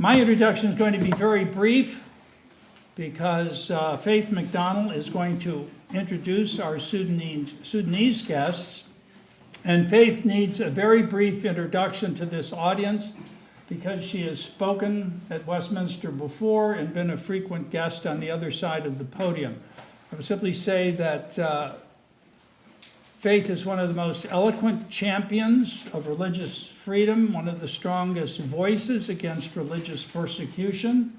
My introduction is going to be very brief because Faith McDonnell is going to introduce our Sudanese guests. And Faith needs a very brief introduction to this audience because she has spoken at Westminster before and been a frequent guest on the other side of the podium. I would simply say that Faith is one of the most eloquent champions of religious freedom, one of the strongest voices against religious persecution,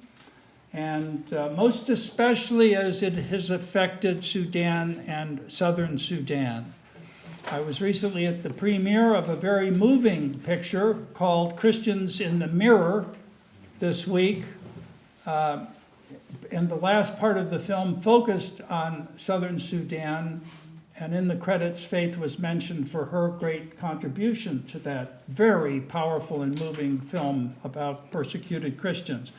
and most especially as it has affected Sudan and southern Sudan. I was recently at the premiere of a very moving picture called Christians in the Mirror this week. And the last part of the film focused on southern Sudan, and in the credits, Faith was mentioned for her great contribution to that very powerful and moving film about persecuted Christians.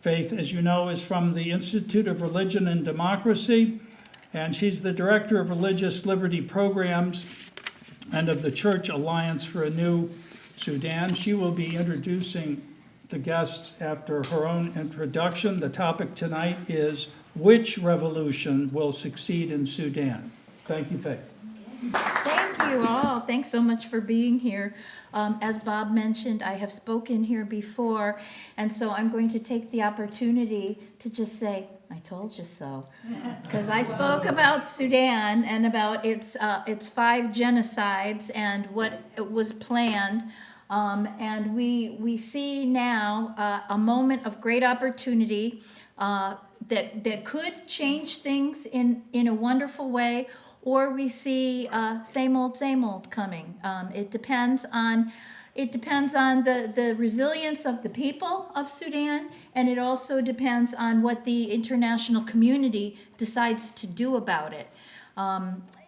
Faith, as you know, is from the Institute of Religion and Democracy, and she's the Director of Religious Liberty Programs and of the Church Alliance for a New Sudan. She will be introducing the guests after her own introduction. The topic tonight is, which revolution will succeed in Sudan? Thank you, Faith. Thank you all. Thanks so much for being here. As Bob mentioned, I have spoken here before, and so I'm going to take the opportunity to just say, I told you so. Because I spoke about Sudan and about its 5 genocides and what was planned. And we see now a moment of great opportunity that could change things in a wonderful way, or we see same old coming. It depends on the resilience of the people of Sudan, and it also depends on what the international community decides to do about it.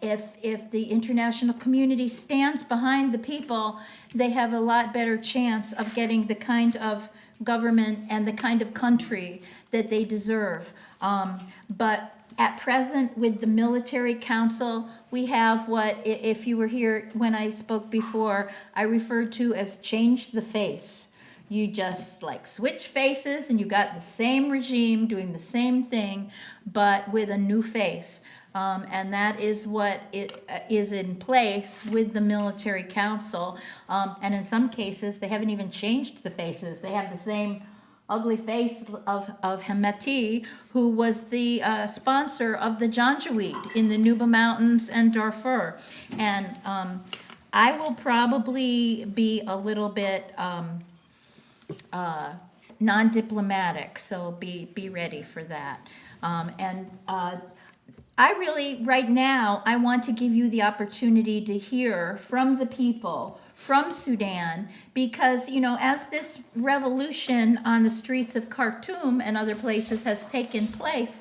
If the international community stands behind the people, they have a lot better chance of getting the kind of government and the kind of country that they deserve. But at present, with the military council, we have what, if you were here when I spoke before, I referred to as change the face. You just like switch faces and you got the same regime doing the same thing, but with a new face. And that is what is in place with the military council. And in some cases, they haven't even changed the faces. They have the same ugly face of Hemeti, who was the sponsor of the Janjaweed in the Nuba Mountains and Darfur. And I will probably be a little bit non-diplomatic, so be ready for that. I really, right now, I want to give you the opportunity to hear from the people, from Sudan, because, you know, as this revolution on the streets of Khartoum and other places has taken place,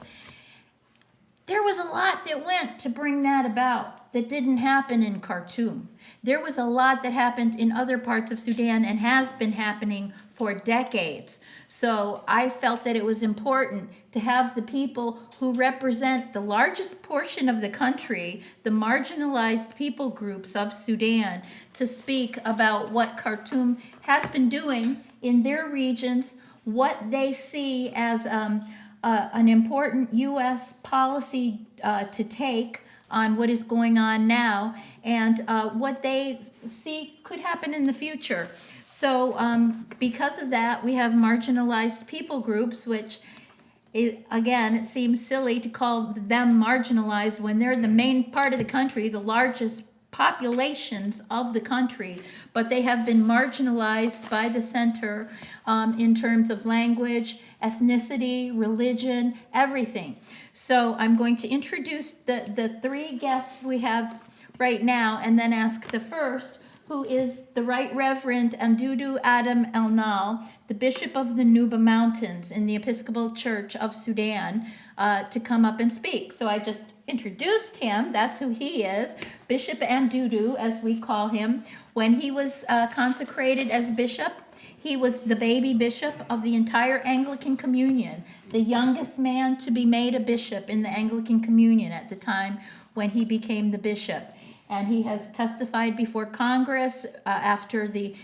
there was a lot that went to bring that about that didn't happen in Khartoum. There was a lot that happened in other parts of Sudan and has been happening for decades. So I felt that it was important to have the people who represent the largest portion of the country, the marginalized people groups of Sudan, to speak about what Khartoum has been doing in their regions, what they see as an important U.S. policy to take on what is going on now, and what they see could happen in the future. So because of that, we have marginalized people groups, which, again, it seems silly to call them marginalized when they're the main part of the country, the largest populations of the country, but they have been marginalized by the center in terms of language, ethnicity, religion, everything. So I'm going to introduce the 3 guests we have right now, and then ask the first, who is the Right Reverend Andudu Elnail, the Bishop of the Nuba Mountains in the Episcopal Church of Sudan, to come up and speak. So I just introduced him. That's who he is, Bishop Andudu, as we call him. When he was consecrated as bishop, he was the baby bishop of the entire Anglican Communion, the youngest man to be made a bishop in the Anglican Communion at the time when he became the bishop. and he has testified before Congress after the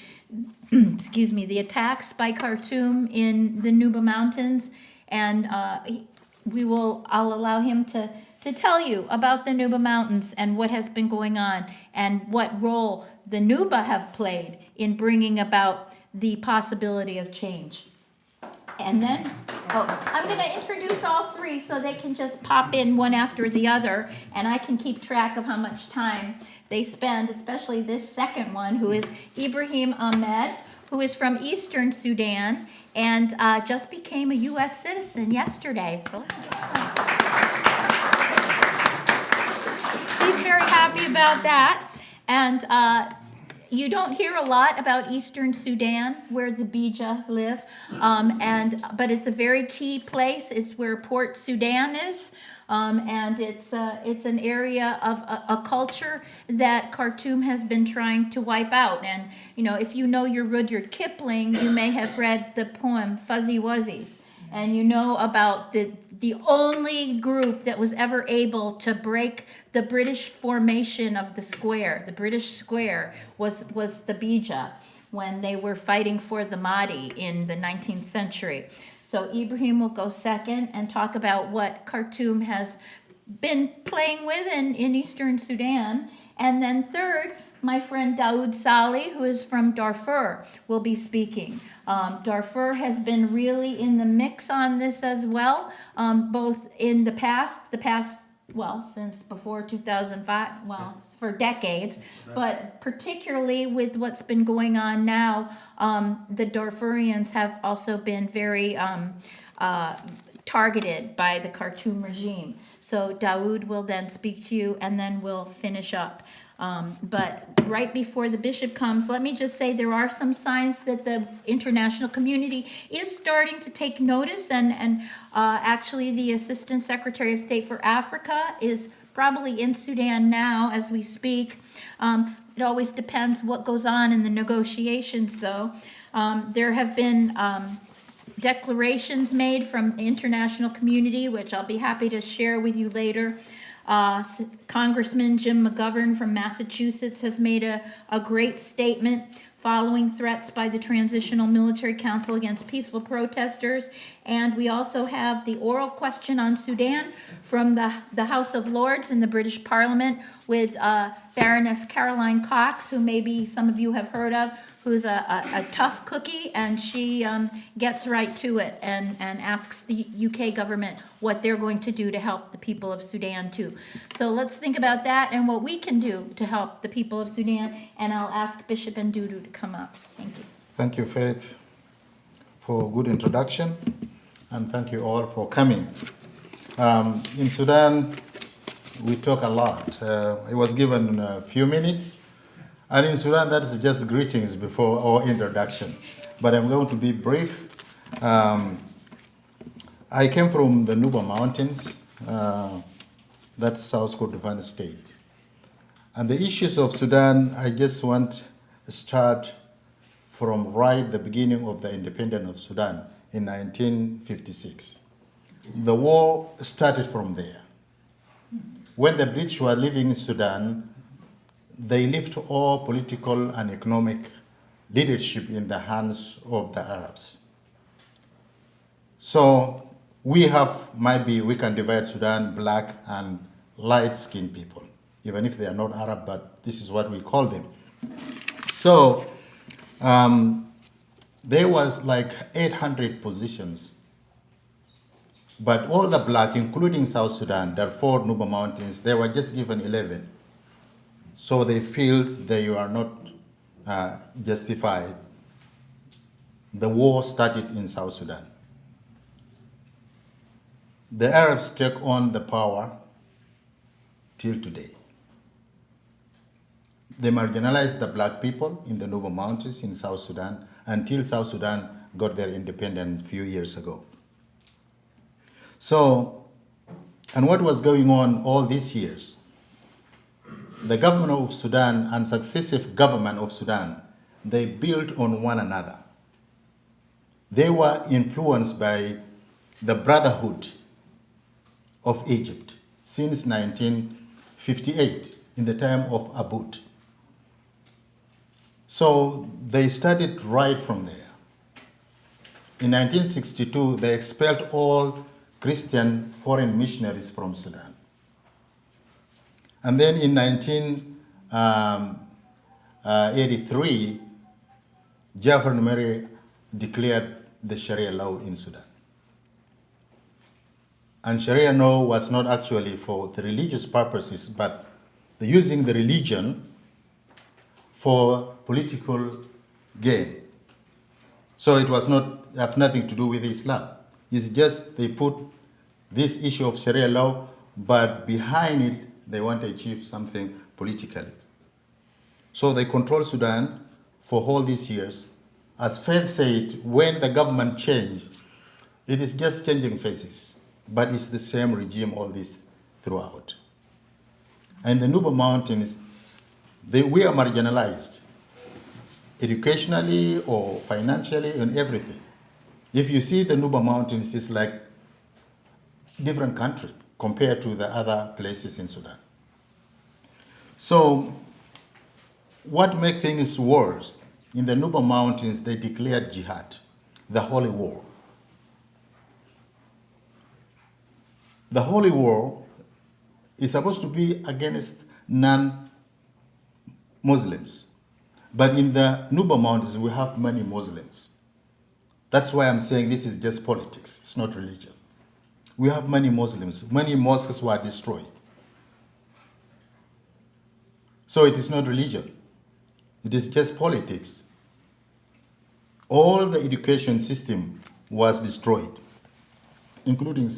excuse me, the attacks by Khartoum in the Nuba Mountains, and I'll allow him to tell you about the Nuba Mountains and what has been going on and what role the Nuba have played in bringing about the possibility of change. And then, I'm going to introduce all three so they can just pop in one after the other, and I can keep track of how much time they spend, especially this second one, who is Ibrahim Ahmed, who is from Eastern Sudan and just became a U.S. citizen yesterday. So he's very happy about that. And you don't hear a lot about Eastern Sudan, where the Bija live, but it's a very key place. It's where Port Sudan is, and it's an area of a culture that Khartoum has been trying to wipe out. And if you know your Rudyard Kipling, you may have read the poem Fuzzy Wuzzies, and you know about the only group that was ever able to break the British formation of the square. The British square was the Bija when they were fighting for the Mahdi in the 19th century. So Ibrahim will go second and talk about what Khartoum has been playing with in Eastern Sudan. And then third, my friend Daowd Salih, who is from Darfur, will be speaking. Darfur has been really in the mix on this as well, both in the past, well, since before 2005, well, for decades, but particularly with what's been going on now, the Darfurians have also been very targeted by the Khartoum regime. So Daowd will then speak to you, and then we'll finish up. But right before the bishop comes, let me just say there are some signs that the international community is starting to take notice, and actually the Assistant Secretary of State for Africa is probably in Sudan now as we speak. It always depends what goes on in the negotiations, though. There have been declarations made from the international community, which I'll be happy to share with you later. Congressman Jim McGovern from Massachusetts has made a great statement following threats by the Transitional Military Council against peaceful protesters. And we also have the oral question on Sudan from the House of Lords in the British Parliament with Baroness Caroline Cox, who maybe some of you have heard of, who's a tough cookie, and she gets right to it and asks the UK government what they're going to do to help the people of Sudan too. So let's think about that and what we can do to help the people of Sudan, and I'll ask Bishop Andudu to come up. Thank you. Thank you, Faith, for a good introduction, and thank you all for coming. In Sudan, we talk a lot. I was given a few minutes. And in Sudan, that's just greetings before our introduction. But I'm going to be brief. I came from the Nuba Mountains, that's South Kordofan State. And the issues of Sudan, I just want to start from right the beginning of the independence of Sudan in 1956. The war started from there. When the British were living in Sudan, they left all political and economic leadership in the hands of the Arabs. So we can divide Sudan black and light-skinned people, even if they are not Arab, but this is what we call them. So there was like 800 positions, but all the black, including South Sudan, Darfur, Nuba Mountains, they were just given 11. So they feel they are not justified. The war started in South Sudan. The Arabs took on the power till today. They marginalized the black people in the Nuba Mountains in South Sudan until South Sudan got their independence a few years ago. So, and what was going on all these years? The government of Sudan and successive government of Sudan, they built on one another. They were influenced by the Brotherhood of Egypt since 1958. in the time of Abud. So they started right from there. In 1962, they expelled all Christian foreign missionaries from Sudan. And then in 1983, Jafar Numeri declared the Sharia law in Sudan. And Sharia law was not actually for the religious purposes, but using the religion for political gain. So it was not have nothing to do with Islam. It's just they put this issue of Sharia law, but behind it they want to achieve something politically. So they control Sudan for all these years. As Faith said, when the government changed, it is just changing faces, but it's the same regime all this throughout. And the Nuba Mountains, we are marginalized, educationally or financially and everything. If you see the Nuba Mountains, it's like different country compared to the other places in Sudan. So what makes things worse, in the Nuba Mountains, they declared jihad, the holy war. The holy war is supposed to be against non-Muslims. But in the Nuba Mountains, we have many Muslims. That's why I'm saying this is just politics, it's not religion. We have many Muslims, many mosques were destroyed. So it is not religion, it is just politics. All the education system was destroyed, including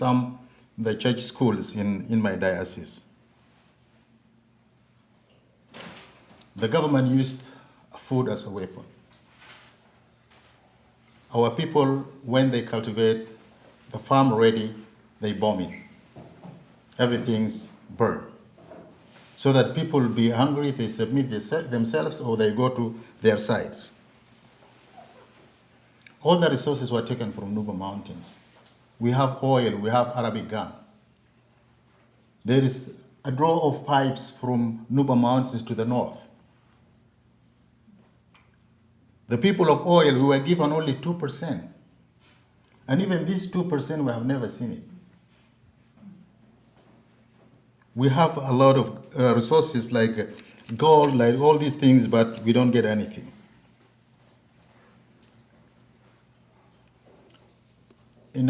the church schools in my diocese. The government used food as a weapon. Our people, when they cultivate the farm ready, they bomb it. Everything's burned. So that people will be hungry, they submit themselves or they go to their sites. All the resources were taken from Nuba Mountains. We have oil, we have Arabic gum. There is a draw of pipes from Nuba Mountains to the north. The people of oil, we were given only 2%. And even this 2%, we have never seen it. We have a lot of resources like gold, like all these things, but we don't get anything. In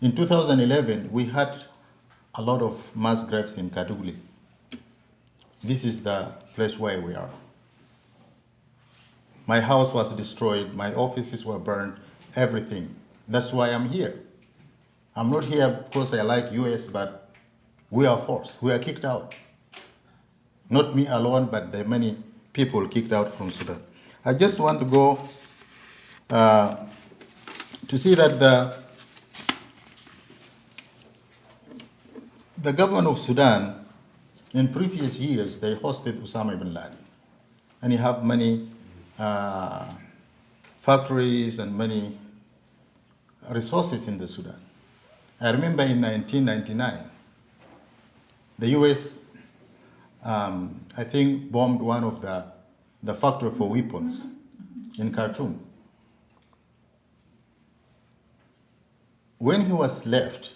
2011, we had a lot of mass graves in Kadugli. This is the place where we are. My house was destroyed, my offices were burned, everything. That's why I'm here. I'm not here because I like US, but we are forced, we are kicked out. Not me alone, but the many people kicked out from Sudan. I just want to go to see that the government of Sudan, in previous years, they hosted Osama bin Laden. And you have many factories and many resources in the Sudan. I remember in 1999, the US, I think, bombed one of the factory for weapons in Khartoum. When he was left,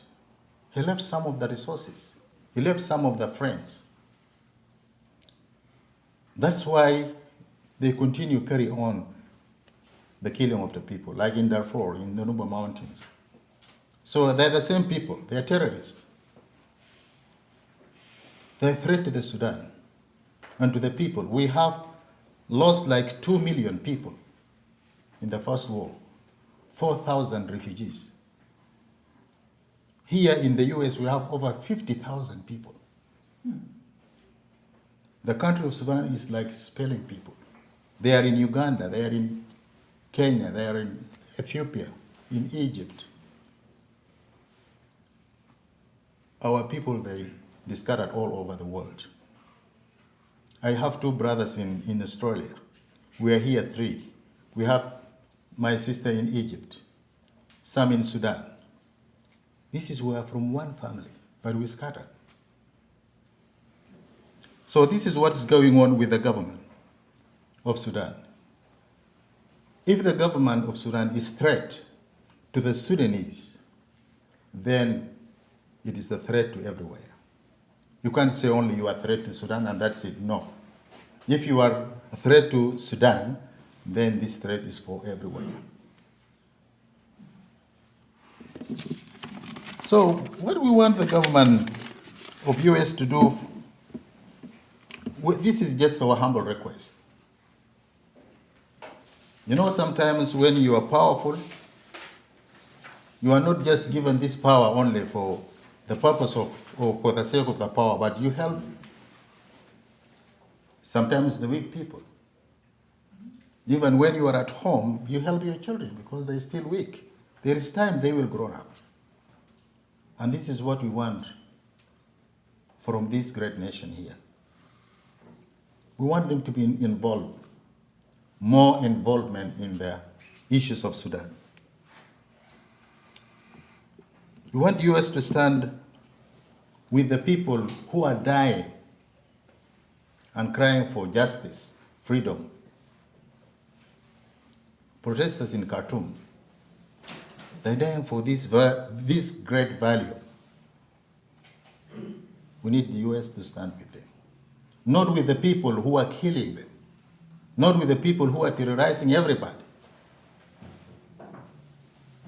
he left some of the resources. He left some of the friends. That's why they continue carry on the killing of the people, like in Darfur, in the Nuba Mountains. So they're the same people, they're terrorists. They're a threat to the Sudan and to the people. We have lost like 2 million people in the first war, 4,000 refugees. Here in the US, we have over 50,000 people. The country of Sudan is like expelling people. They are in Uganda, they are in Kenya, they are in Ethiopia, in Egypt. Our people, they scattered all over the world. I have 2 brothers in Australia. We are here 3. We have my sister in Egypt, some in Sudan. This is we are from one family, but we scattered. So this is what is going on with the government of Sudan. If the government of Sudan is a threat to the Sudanese, then it is a threat to everywhere. You can't say only you are a threat to Sudan and that's it. No. If you are a threat to Sudan, then this threat is for everywhere. So what we want the government of US to do, this is just our humble request. You know, sometimes when you are powerful, you are not just given this power only for the purpose of, or for the sake of the power, but you help sometimes the weak people. Even when you are at home, you help your children because they're still weak. There is time they will grow up. And this is what we want from this great nation here. We want them to be involved, more involvement in the issues of Sudan. We want the US to stand with the people who are dying and crying for justice, freedom. Protesters in Khartoum, they're dying for this great value. We need the US to stand with them. Not with the people who are killing them. Not with the people who are terrorizing everybody.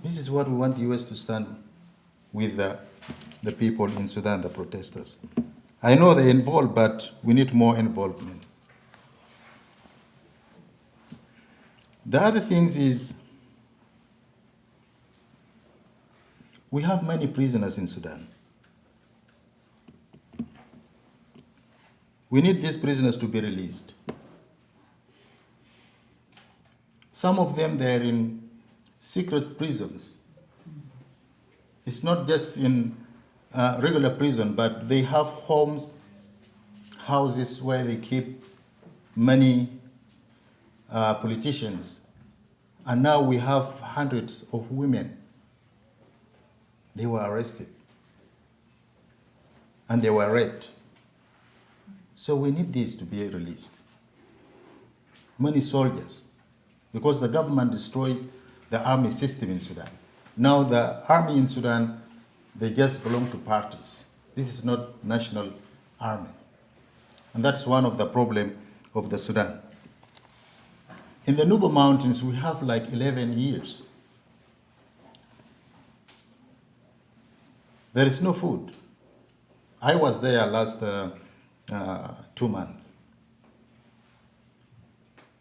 This is what we want the US to stand with the people in Sudan, the protesters. I know they're involved, but we need more involvement. The other things is, we have many prisoners in Sudan. We need these prisoners to be released. Some of them, they're in secret prisons. It's not just in regular prison, but they have homes, houses where they keep many politicians. And now we have hundreds of women. They were arrested. And they were raped. So we need these to be released. Many soldiers, because the government destroyed the army system in Sudan. Now the army in Sudan, they just belong to parties. This is not national army. And that's one of the problems of the Sudan. In the Nuba Mountains, we have like 11 years. There is no food. I was there last 2 months.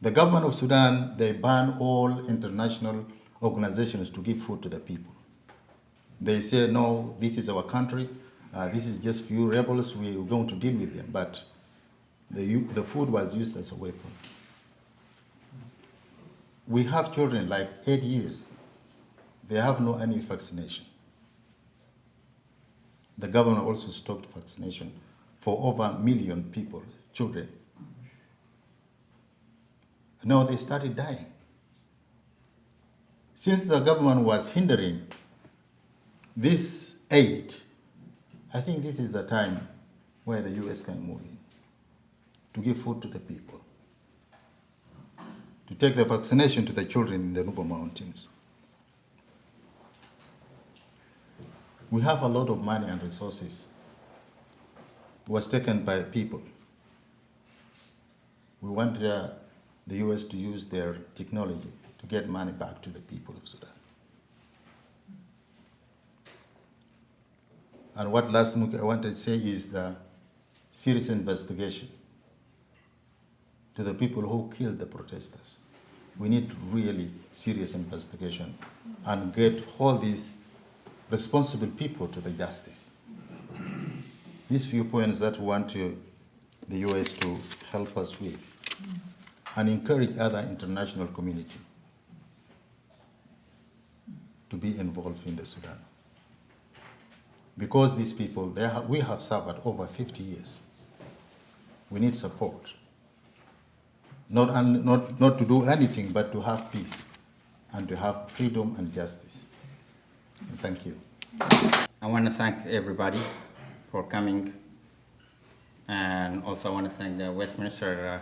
The government of Sudan, they ban all international organizations to give food to the people. They say, no, this is our country, this is just few rebels, we're going to deal with them. But the food was used as a weapon. We have children like 8 years. They have no any vaccination. The government also stopped vaccination for over 1 million people, children. Now they started dying. Since the government was hindering this aid, I think this is the time where the US can move in to give food to the people, to take the vaccination to the children in the Nuba Mountains. We have a lot of money and resources. It was taken by people. We want the US to use their technology to get money back to the people of Sudan. And what last I want to say is the serious investigation to the people who killed the protesters. We need really serious investigation and get all these responsible people to the justice. These few points that we want the US to help us with and encourage other international community to be involved in the Sudan. Because these people, we have suffered over 50 years. We need support. Not to do anything, but to have peace and to have freedom and justice. And thank you. I want to thank everybody for coming And also I want to thank the Westminster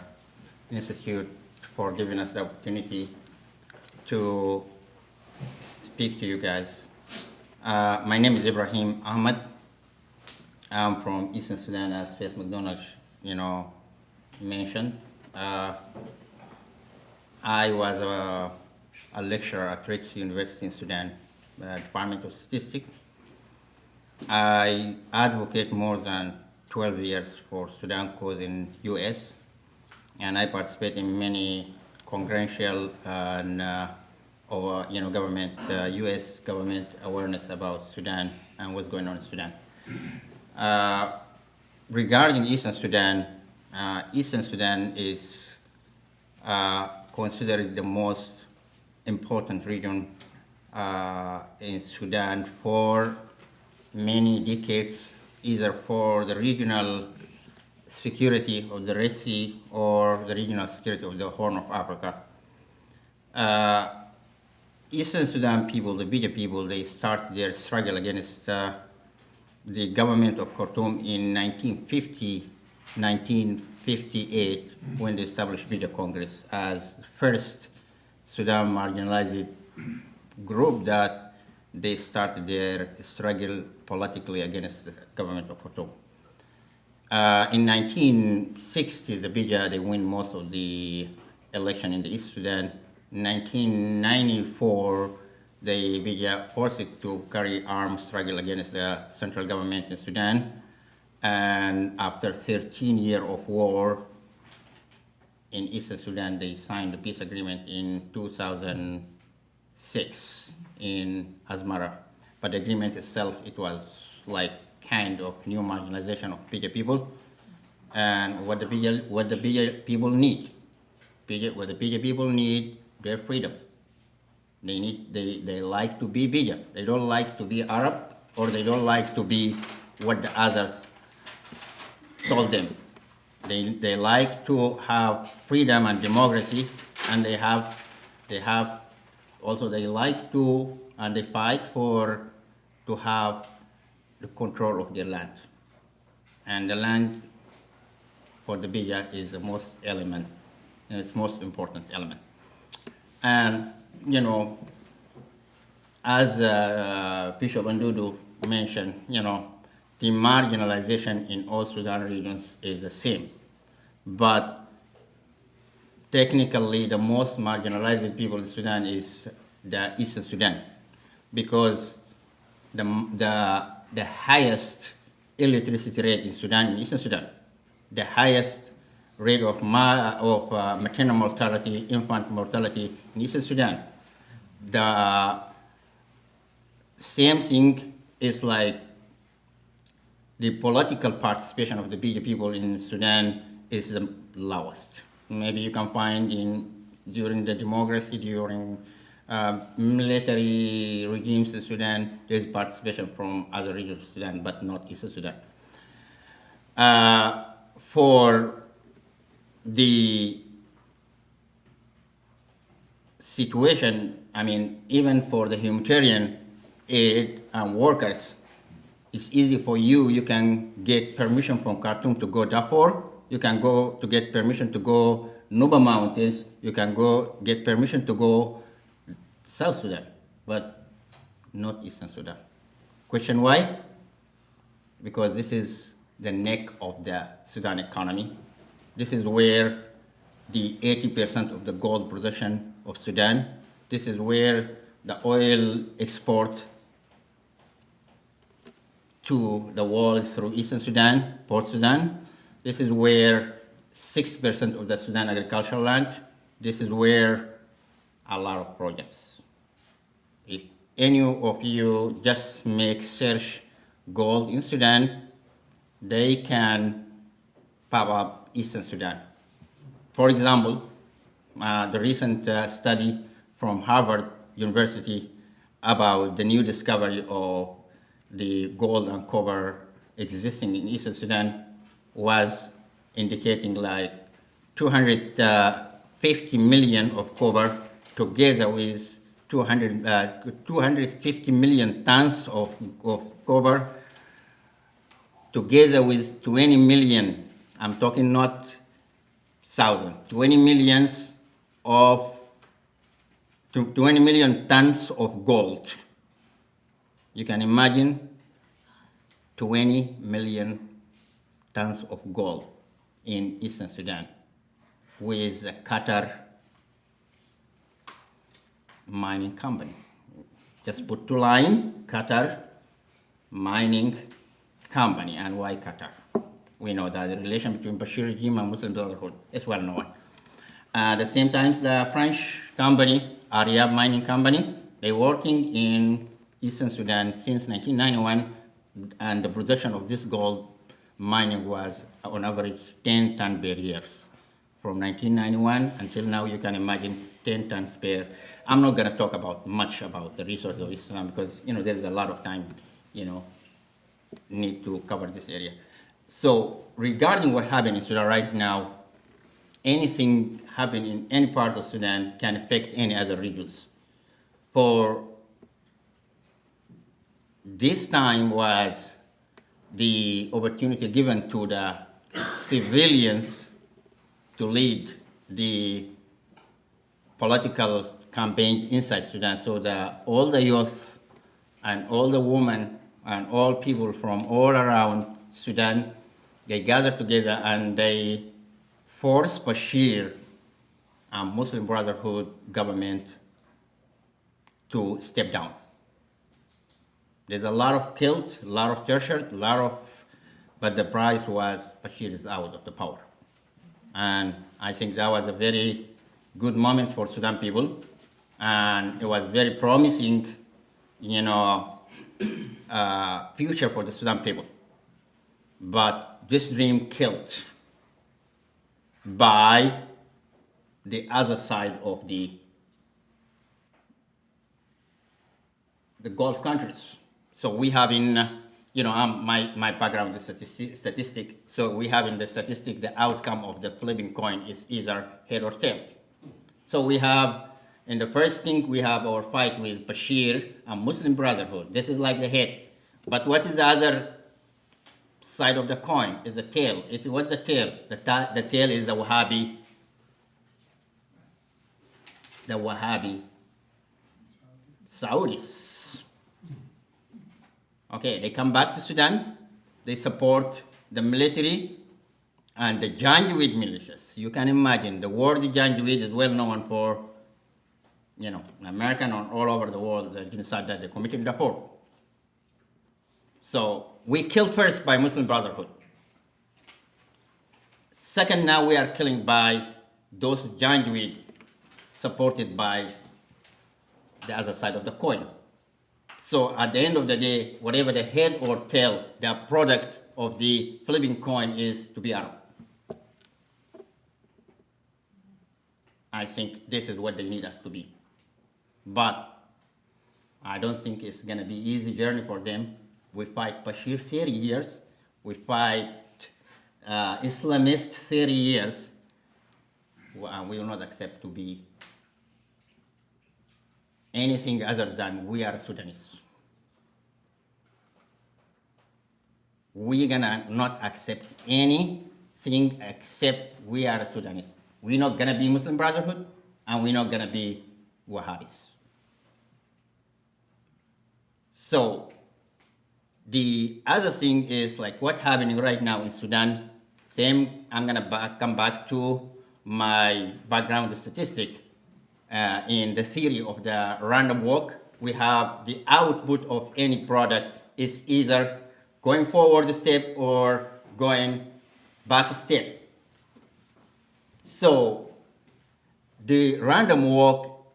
Institute for giving us the opportunity to speak to you guys. My name is Ibrahim Ahmed. I'm from Eastern Sudan, as Faith McDonnell, mentioned. I was a lecturer at Reilly University in Sudan, Department of Statistics. I advocate more than 12 years for Sudan cause in U.S., and I participate in many congressional and government, U.S. government awareness about Sudan and what's going on in Sudan. Regarding Eastern Sudan is considered the most important region in Sudan for many decades, either for the regional security of the Red Sea or the regional security of the Horn of Africa. Eastern Sudan people, the Bija people, they started their struggle against the government of Khartoum in 1958 when they established Bija Congress as the first Sudan marginalized group that they started their struggle politically against the government of Khartoum. In 1960, the Bija, they win most of the election in the East Sudan. In 1994, the Bija forced it to carry armed struggle against the central government in Sudan. And after 13 years of war in Eastern Sudan, they signed the peace agreement in 2006 in Asmara. But the agreement itself, it was like kind of new marginalization of Bija people. And what the Bija people need, what the Bija people need, their freedom. They like to be Bija. They don't like to be Arab, or they don't like to be what the others told them. They like to have freedom and democracy, and they like to, and they fight to have the control of their land. And the land for the Bija is the most element, and it's most important element. And, as Bishop Andudu mentioned, the marginalization in all Sudan regions is the same. But technically, the most marginalized people in Sudan is the Eastern Sudan, because the highest illiteracy rate in Sudan, in Eastern Sudan, the highest rate of maternal mortality, infant mortality in Eastern Sudan. The same thing is like the political participation of the Bija people in Sudan is the lowest. Maybe you can find during the democracy, during military regimes in Sudan, there's participation from other regions of Sudan, but not Eastern Sudan. For the situation, even for the humanitarian aid and workers, it's easy for you. You can get permission from Khartoum to go Darfur. You can go to get permission to go Nuba Mountains. You can go get permission to go South Sudan, but not Eastern Sudan. Question why? Because this is the neck of the Sudan economy. This is where the 80% of the gold production of Sudan. This is where the oil export to the world through Eastern Sudan, Port Sudan. This is where 6% of the Sudan agricultural land. This is where a lot of projects. If any of you just make search gold in Sudan, they can pop up Eastern Sudan. For example, the recent study from Harvard University about the new discovery of the gold and copper existing in Eastern Sudan was indicating like 250 million of copper together with 250 million tons of copper together with 20 million I'm talking not thousand, 20 millions of 20 million tons of gold. You can imagine 20 million tons of gold in Eastern Sudan with a Qatar mining company. Just put two lines, Qatar mining company. And why Qatar? We know that the relation between Bashir regime and Muslim Brotherhood is well known. At the same time, the French company, Aria Mining Company, they're working in Eastern Sudan since 1991, and the production of this gold mining was on average 10 tons per year. From 1991 until now, you can imagine 10 tons per. I'm not going to talk about much about the resources of Islam because there is a lot of time, need to cover this area. So regarding what happened in Sudan right now, anything happening in any part of Sudan can affect any other regions. For this time was the opportunity given to the civilians to lead the political campaign inside Sudan, so that all the youth and all the women and all people from all around Sudan, they gathered together and they forced Bashir and Muslim Brotherhood government to step down. There's a lot of killed, a lot of tortured, but the price was Bashir is out of the power. And I think that was a very good moment for Sudan people, and it was very promising, future for the Sudan people. But this dream killed by the other side of the Gulf countries. So we have in, my background is statistic. So we have in the statistic the outcome of the flipping coin is either head or tail. So we have, in the first thing, we have our fight with Bashir and Muslim Brotherhood. This is like the head. But what is the other side of the coin? Is the tail. What's the tail? The tail is the Wahhabi. The Wahhabi Saudis. Okay, they come back to Sudan. They support the military and the Janjaweed militias. You can imagine the word Janjaweed is well known for, American and all over the world, the genocide that they committed in Darfur. So we killed first by Muslim Brotherhood. Second, now we are killing by those Janjaweed supported by the other side of the coin. So at the end of the day, whatever the head or tail, the product of the flipping coin is to be Arab. I think this is what they need us to be. But I don't think it's going to be easy journey for them. We fight Bashir 30 years. We fight Islamists 30 years. And we will not accept to be anything other than we are Sudanese. We're gonna not accept anything except we are Sudanese. We're not gonna be Muslim Brotherhood, and we're not gonna be Wahhabis. So the other thing is like what's happening right now in Sudan. Same, I'm gonna come back to my background statistic. In the theory of the random walk, we have the output of any product is either going forward a step or going back a step. So the random walk,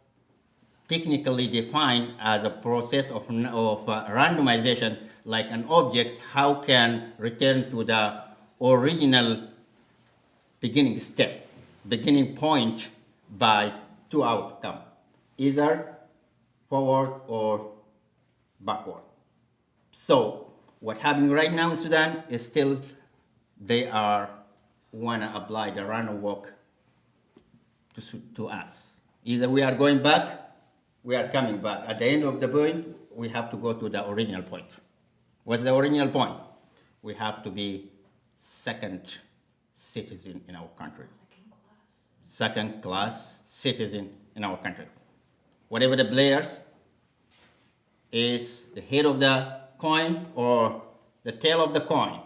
technically defined as a process of randomization, like an object, how can return to the original beginning step, beginning point by two outcomes, either forward or backward. So what's happening right now in Sudan is still they want to apply the random walk to us. Either we are going back, we are coming back. At the end of the point, we have to go to the original point. What's the original point? We have to be second citizen in our country. Second class citizen in our country. Whatever the players is the head of the coin or the tail of the coin.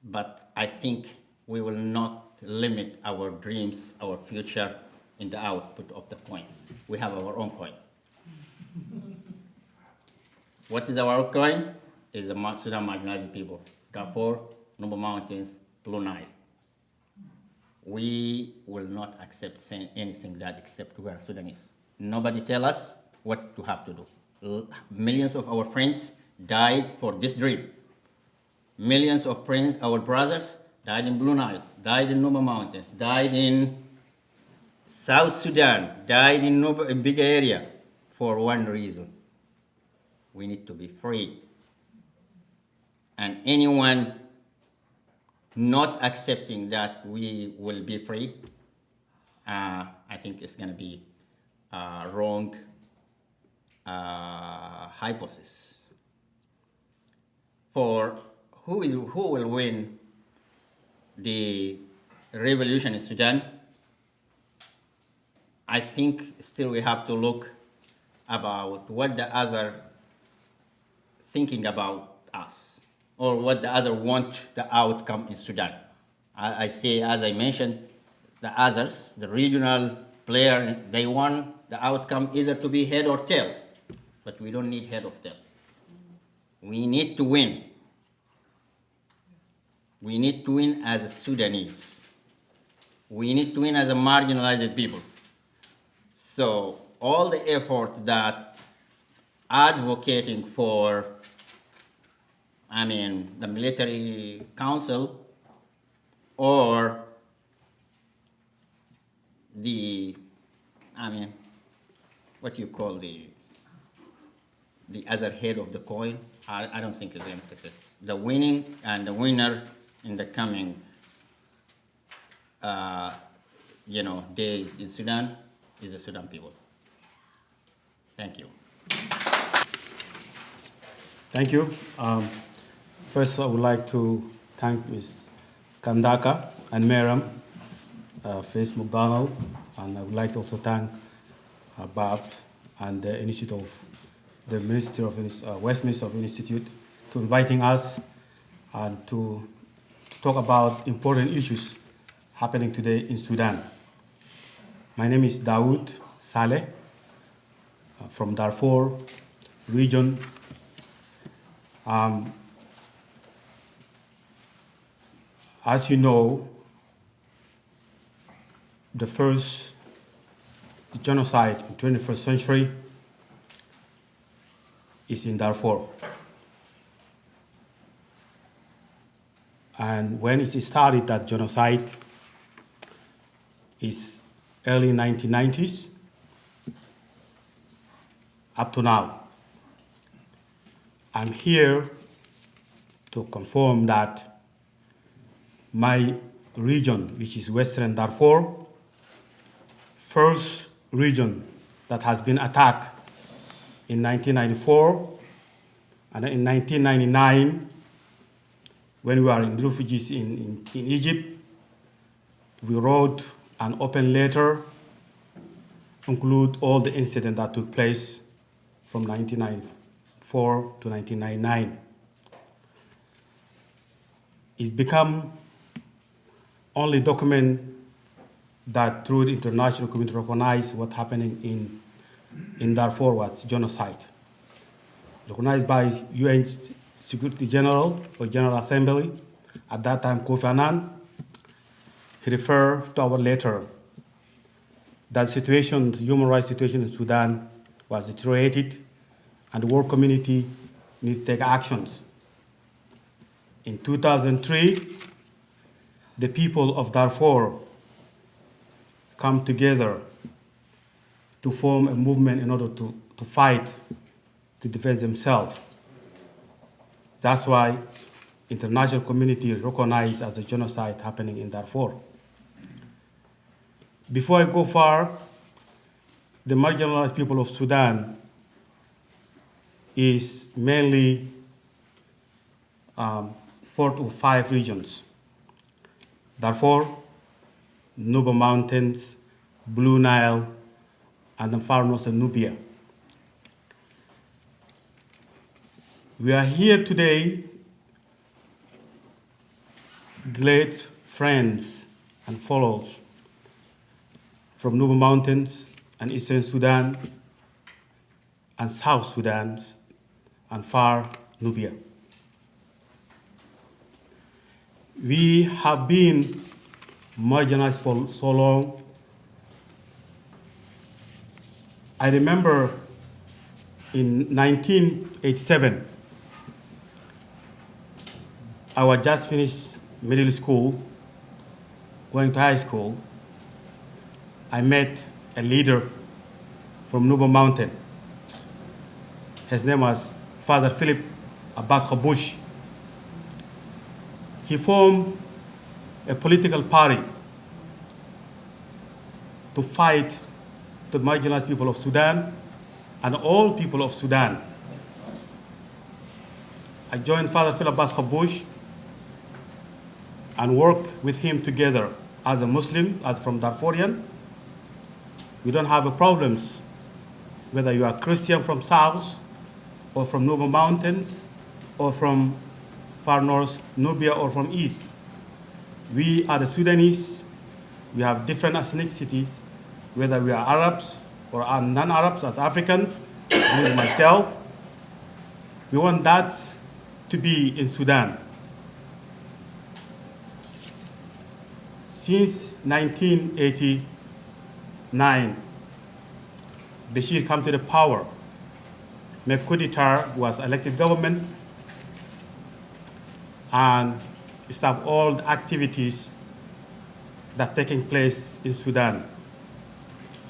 But I think we will not limit our dreams, our future in the output of the coins. We have our own coin. What is our coin? Is the Sudan marginalized people. Darfur, Nuba Mountains, Blue Nile. We will not accept anything that except we are Sudanese. Nobody tell us what to have to do. Millions of our friends died for this dream. Millions of friends, our brothers, died in Blue Nile, died in Nuba Mountains, died in South Sudan, died in a big area for one reason. We need to be free. And anyone not accepting that we will be free, I think it's going to be a wrong hypothesis. For who will win the revolution in Sudan? I think still we have to look about what the other thinking about us, or what the other want the outcome in Sudan. I say, as I mentioned, the others, the regional player, they want the outcome either to be head or tail, but we don't need head or tail. We need to win. We need to win as a Sudanese. We need to win as a marginalized people. So all the effort that advocating for, the military council or the, what you call the other head of the coin, I don't think is any success. The winning and the winner in the coming, days in Sudan is the Sudan people. Thank you. Thank you. First, I would like to thank Ms. Kandaka and Miriam, Faith McDonnell, and I would like to also thank Bob and the Institute of the Ministry of Westminster Institute to inviting us and to talk about important issues happening today in Sudan. My name is Daowd Salih from Darfur region. As you know, the first genocide in 21st century is in Darfur. And when it started, that genocide is early 1990s up to now. I'm here to confirm that my region, which is Western Darfur, first region that has been attacked in 1994, and in 1999, when we were in refugees in Egypt, we wrote an open letter, include all the incidents that took place from 1994 to 1999. It's become only document that through the international community recognize what's happening in Darfur was genocide. Recognized by UN Security General or General Assembly, at that time Kofi Annan, he referred to our letter that situation, the human rights situation in Sudan was deteriorated and the world community needs to take actions. In 2003, the people of Darfur come together to form a movement in order to fight, to defend themselves. That's why international community recognized as a genocide happening in Darfur. Before I go far, the marginalized people of Sudan is mainly 4 to 5 regions: Darfur, Nuba Mountains, Blue Nile, and the far northern Nubia. We are here today, great friends and followers from Nuba Mountains and Eastern Sudan and South Sudan and far Nubia. We have been marginalized for so long. I remember in 1987, I was just finished middle school, going to high school. I met a leader from Nuba Mountain. His name was Father Philip Abbas Kabush. He formed a political party to fight the marginalized people of Sudan and all people of Sudan. I joined Father Philip Abbas Kabush and worked with him together as a Muslim, as from Darfurian. We don't have a problems whether you are Christian from South or from Nuba Mountains or from far north Nubia or from East. We are the Sudanese. We have different ethnicities, whether we are Arabs or are non-Arabs as Africans, including myself. We want that to be in Sudan. Since 1989, Bashir came to the power. Mekudita was elected government and stopped all the activities that taking place in Sudan.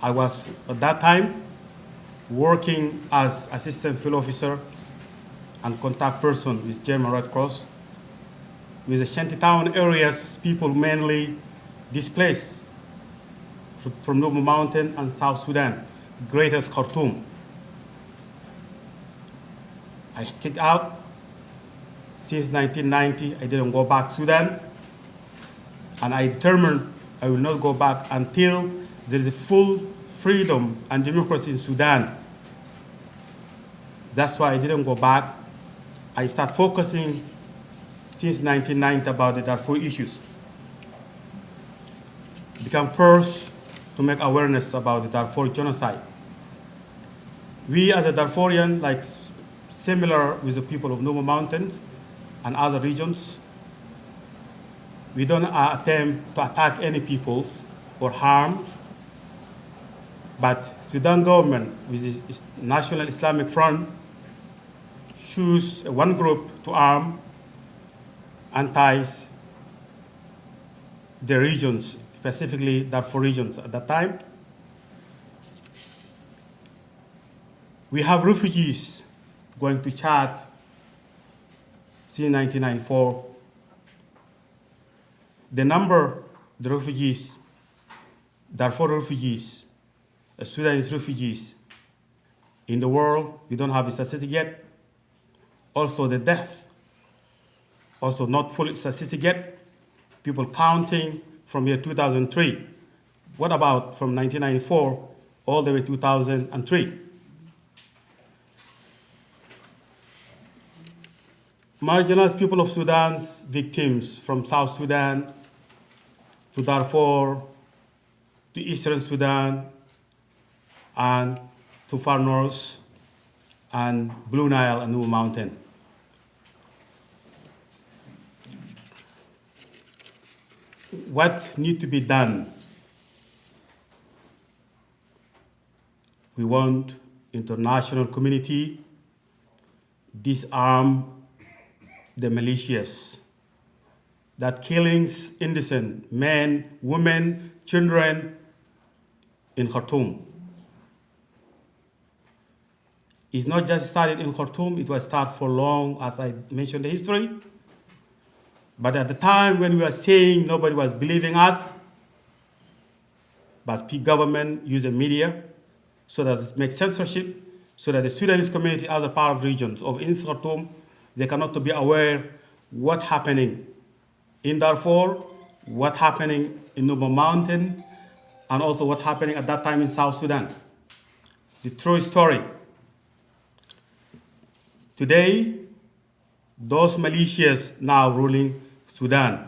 I was at that time working as assistant field officer and contact person with German Red Cross. With the shantytown areas, people mainly displaced from Nuba Mountain and South Sudan, Greater Khartoum. I kicked out. Since 1990, I didn't go back to Sudan, and I determined I will not go back until there is a full freedom and democracy in Sudan. That's why I didn't go back. I started focusing since 1990 about the Darfur issues. Become first to make awareness about the Darfur genocide. We as a Darfurian, like similar with the people of Nuba Mountains and other regions, we don't attempt to attack any peoples or harm, but Sudan government with the National Islamic Front choose one group to arm and ties the regions, specifically Darfur regions at that time. We have refugees going to Chad since 1994. The number, the refugees, Darfur refugees, Sudanese refugees in the world, we don't have a statistic yet. Also the death, also not full statistic yet. People counting from year 2003. What about from 1994 all the way to 2003? Marginalized people of Sudan's victims from South Sudan to Darfur to Eastern Sudan and to far north and Blue Nile and Nuba Mountain. What needs to be done? We want international community disarm the militias that killings innocent men, women, children in Khartoum. It's not just started in Khartoum, it was started for long, as I mentioned the history. But at the time when we were saying nobody was believing us, but government used the media so that it makes censorship, so that the Sudanese community, other part of regions of East Khartoum, they cannot be aware what's happening in Darfur, what's happening in Nuba Mountain, and also what's happening at that time in South Sudan. The true story. Today, those militias now ruling Sudan,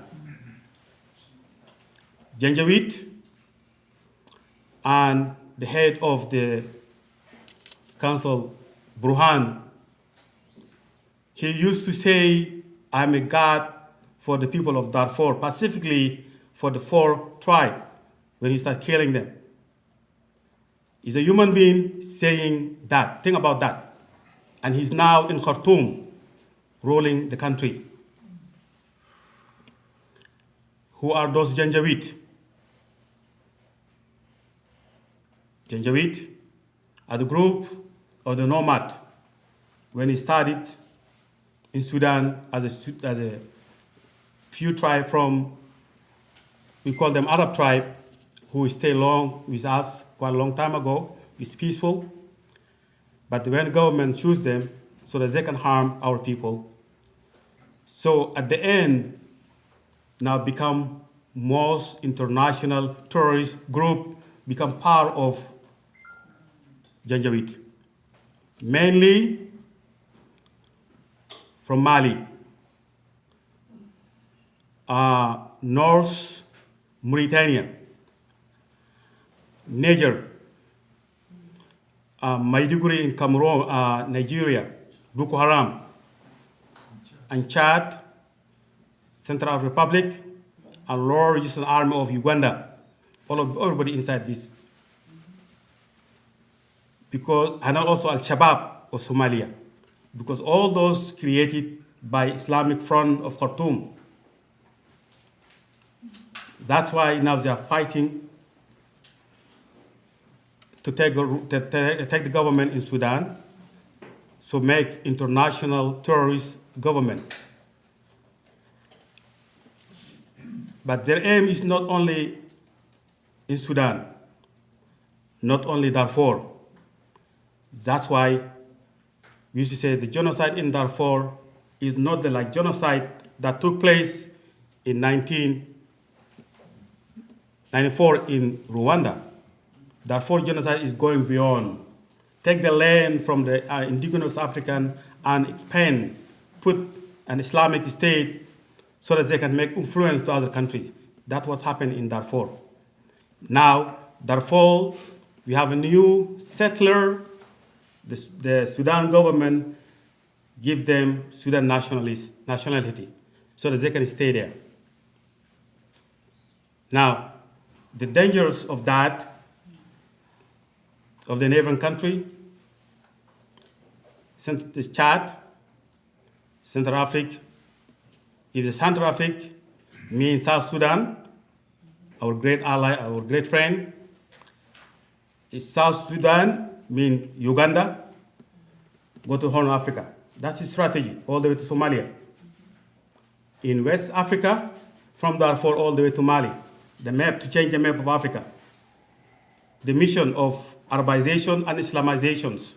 Janjaweed, and the head of the council, Burhan, he used to say, I'm a god for the people of Darfur, specifically for the 4 tribes, when he started killing them. He's a human being saying that. Think about that. And he's now in Khartoum, ruling the country. Who are those Janjaweed? Janjaweed are the group of the nomad when he started in Sudan as a few tribes from, we call them Arab tribe, who stay long with us quite a long time ago, it's peaceful. But when government choose them so that they can harm our people, so at the end, now become most international terrorist group, become part of Janjaweed. Mainly from Mali, North Mauritania, Niger, Maiduguri in Cameroon, Nigeria, Boko Haram, and Chad, Central Republic, and Lord Resistance Army of Uganda. Everybody inside this. Because, and also Al-Shabaab of Somalia. Because all those created by Islamic Front of Khartoum. That's why now they are fighting to take the government in Sudan, so make international terrorist government. But their aim is not only in Sudan, not only Darfur. That's why we used to say the genocide in Darfur is not the like genocide that took place in 1994 in Rwanda. Darfur genocide is going beyond. Take the land from the indigenous African and expand, put an Islamic state so that they can make influence to other countries. That's what's happened in Darfur. Now, Darfur, we have a new settler. The Sudan government give them Sudan nationality so that they can stay there. Now, the dangers of that, of the neighboring country, the Chad, Central Africa. If the Central Africa means South Sudan, our great ally, our great friend, if South Sudan means Uganda, go to Horn of Africa. That's his strategy, all the way to Somalia. In West Africa, from Darfur all the way to Mali, the map, to change the map of Africa. The mission of Arabization and Islamizations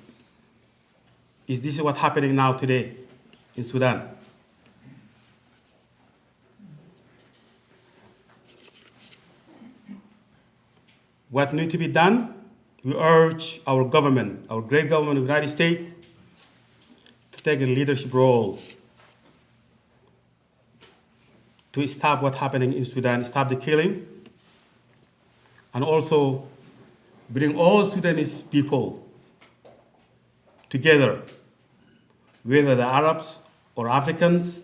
is this is what's happening now today in Sudan. What needs to be done? We urge our government, our great government of the United States, to take a leadership role to stop what's happening in Sudan, stop the killing, and also bring all Sudanese people together, whether the Arabs or Africans,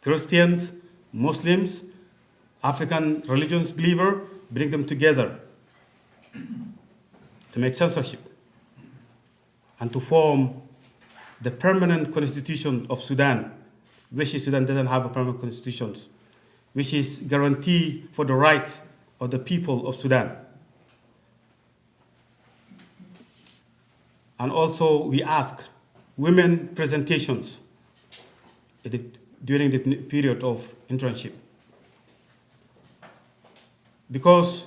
Christians, Muslims, African religions believer, bring them together to make censorship and to form the permanent constitution of Sudan, which is Sudan doesn't have a permanent constitution, which is guarantee for the rights of the people of Sudan. And also we ask women presentations during the period of internship. Because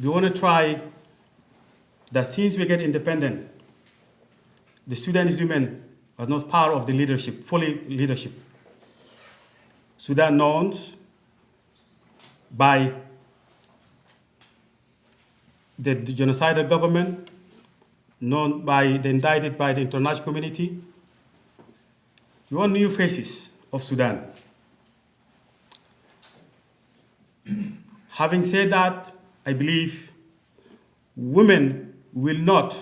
we want to try that since we get independent, the Sudanese women was not part of the leadership, fully leadership. Sudan known by the genocidal government, known by the indicted by the international community. We want new faces of Sudan. Having said that, I believe women will not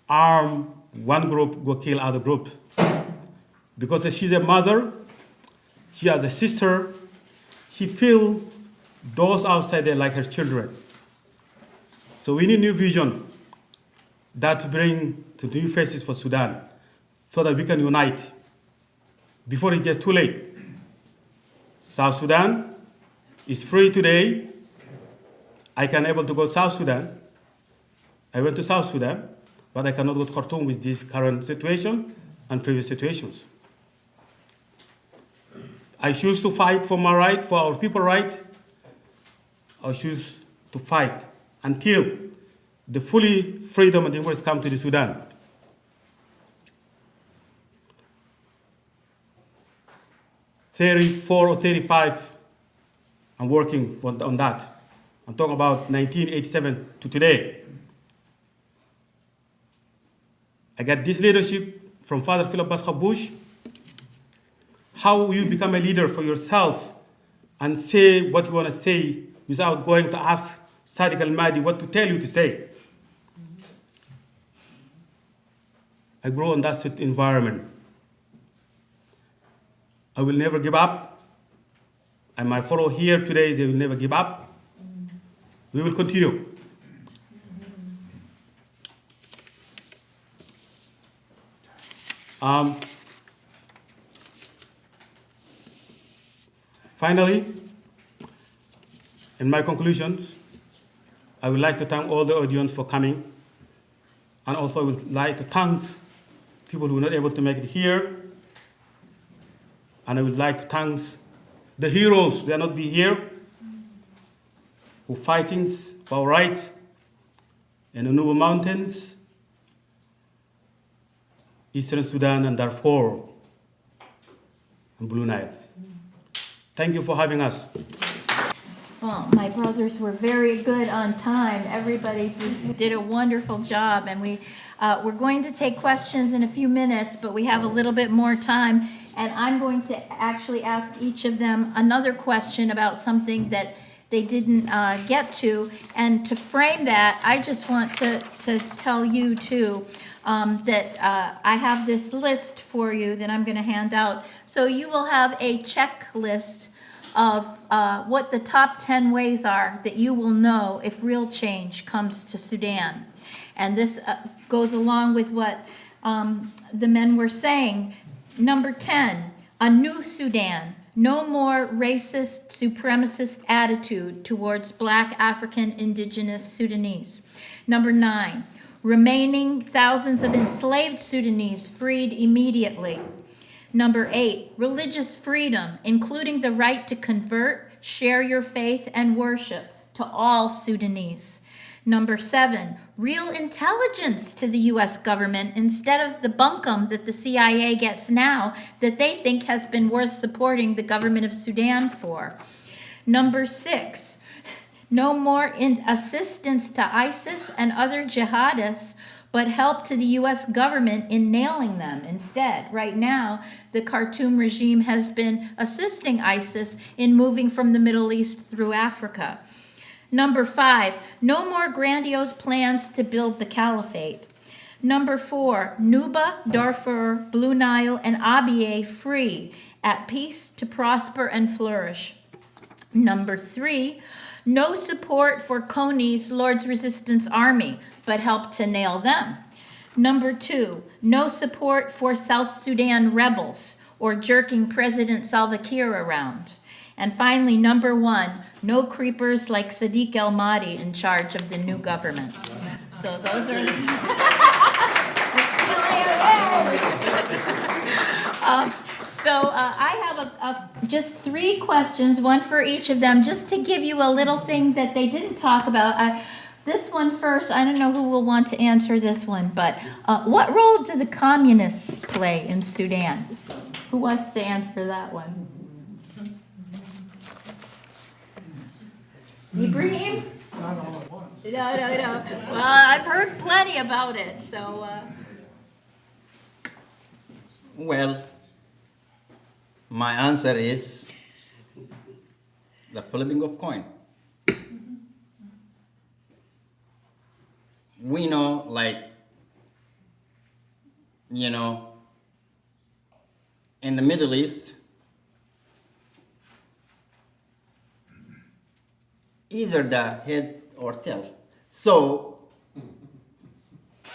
arm one group, go kill other group. Because she's a mother, she has a sister, she feels those outside there like her children. So we need new vision that bring to new faces for Sudan so that we can unite before it gets too late. South Sudan is free today. I can able to go to South Sudan. I went to South Sudan, but I cannot go to Khartoum with this current situation and previous situations. I choose to fight for my right, for our people's right. I choose to fight until the fully freedom and democracy come to the Sudan. '34 or 35, I'm working on that. I'm talking about 1987 to today. I got this leadership from Father Philip Basqa Bush. How you become a leader for yourself and say what you want to say without going to ask Sadiq al-Mahdi what to tell you to say. I grew in that environment. I will never give up. And my fellow here today, they will never give up. We will continue. Finally, in my conclusions, I would like to thank all the audience for coming, and also I would like to thank people who were not able to make it here, and I would like to thank the heroes who cannot be here, who fighting for our rights in the Nuba Mountains, Eastern Sudan, and Darfur, and Blue Nile. Thank you for having us. Well, my brothers were very good on time. Everybody did a wonderful job, and we're going to take questions in a few minutes, but we have a little bit more time, and I'm going to actually ask each of them another question about something that they didn't get to. And to frame that, I just want to tell you too that I have this list for you that I'm going to hand out. So you will have a checklist of what the top 10 ways are that you will know if real change comes to Sudan. And this goes along with what the men were saying. Number 10, a new Sudan. No more racist, supremacist attitude towards Black, African, Indigenous Sudanese. Number 9, remaining thousands of enslaved Sudanese freed immediately. Number 8, religious freedom, including the right to convert, share your faith, and worship to all Sudanese. Number 7, real intelligence to the U.S. government instead of the bunkum that the CIA gets now that they think has been worth supporting the government of Sudan for. Number 6, no more assistance to ISIS and other jihadists, but help to the U.S. government in nailing them instead. Right now, the Khartoum regime has been assisting ISIS in moving from the Middle East through Africa. Number 5, no more grandiose plans to build the caliphate. Number 4, Nuba, Darfur, Blue Nile, and Abyei free, at peace to prosper and flourish. Number 3, no support for Kony's Lord's Resistance Army, but help to nail them. Number 2, no support for South Sudan rebels or jerking President Salva Kiir around. And finally, number 1, no creepers like Sadiq al-Mahdi in charge of the new government. So those are... I have just 3 questions, one for each of them, just to give you a little thing that they didn't talk about. this one first. I don't know who will want to answer this one, but what role do the communists play in Sudan? Who wants to answer that one? Ibrahim? Not all at once. No. Well, I've heard plenty about it, so. Well, my answer is the flipping of coin. We know, in the Middle East, either the head or tail. So,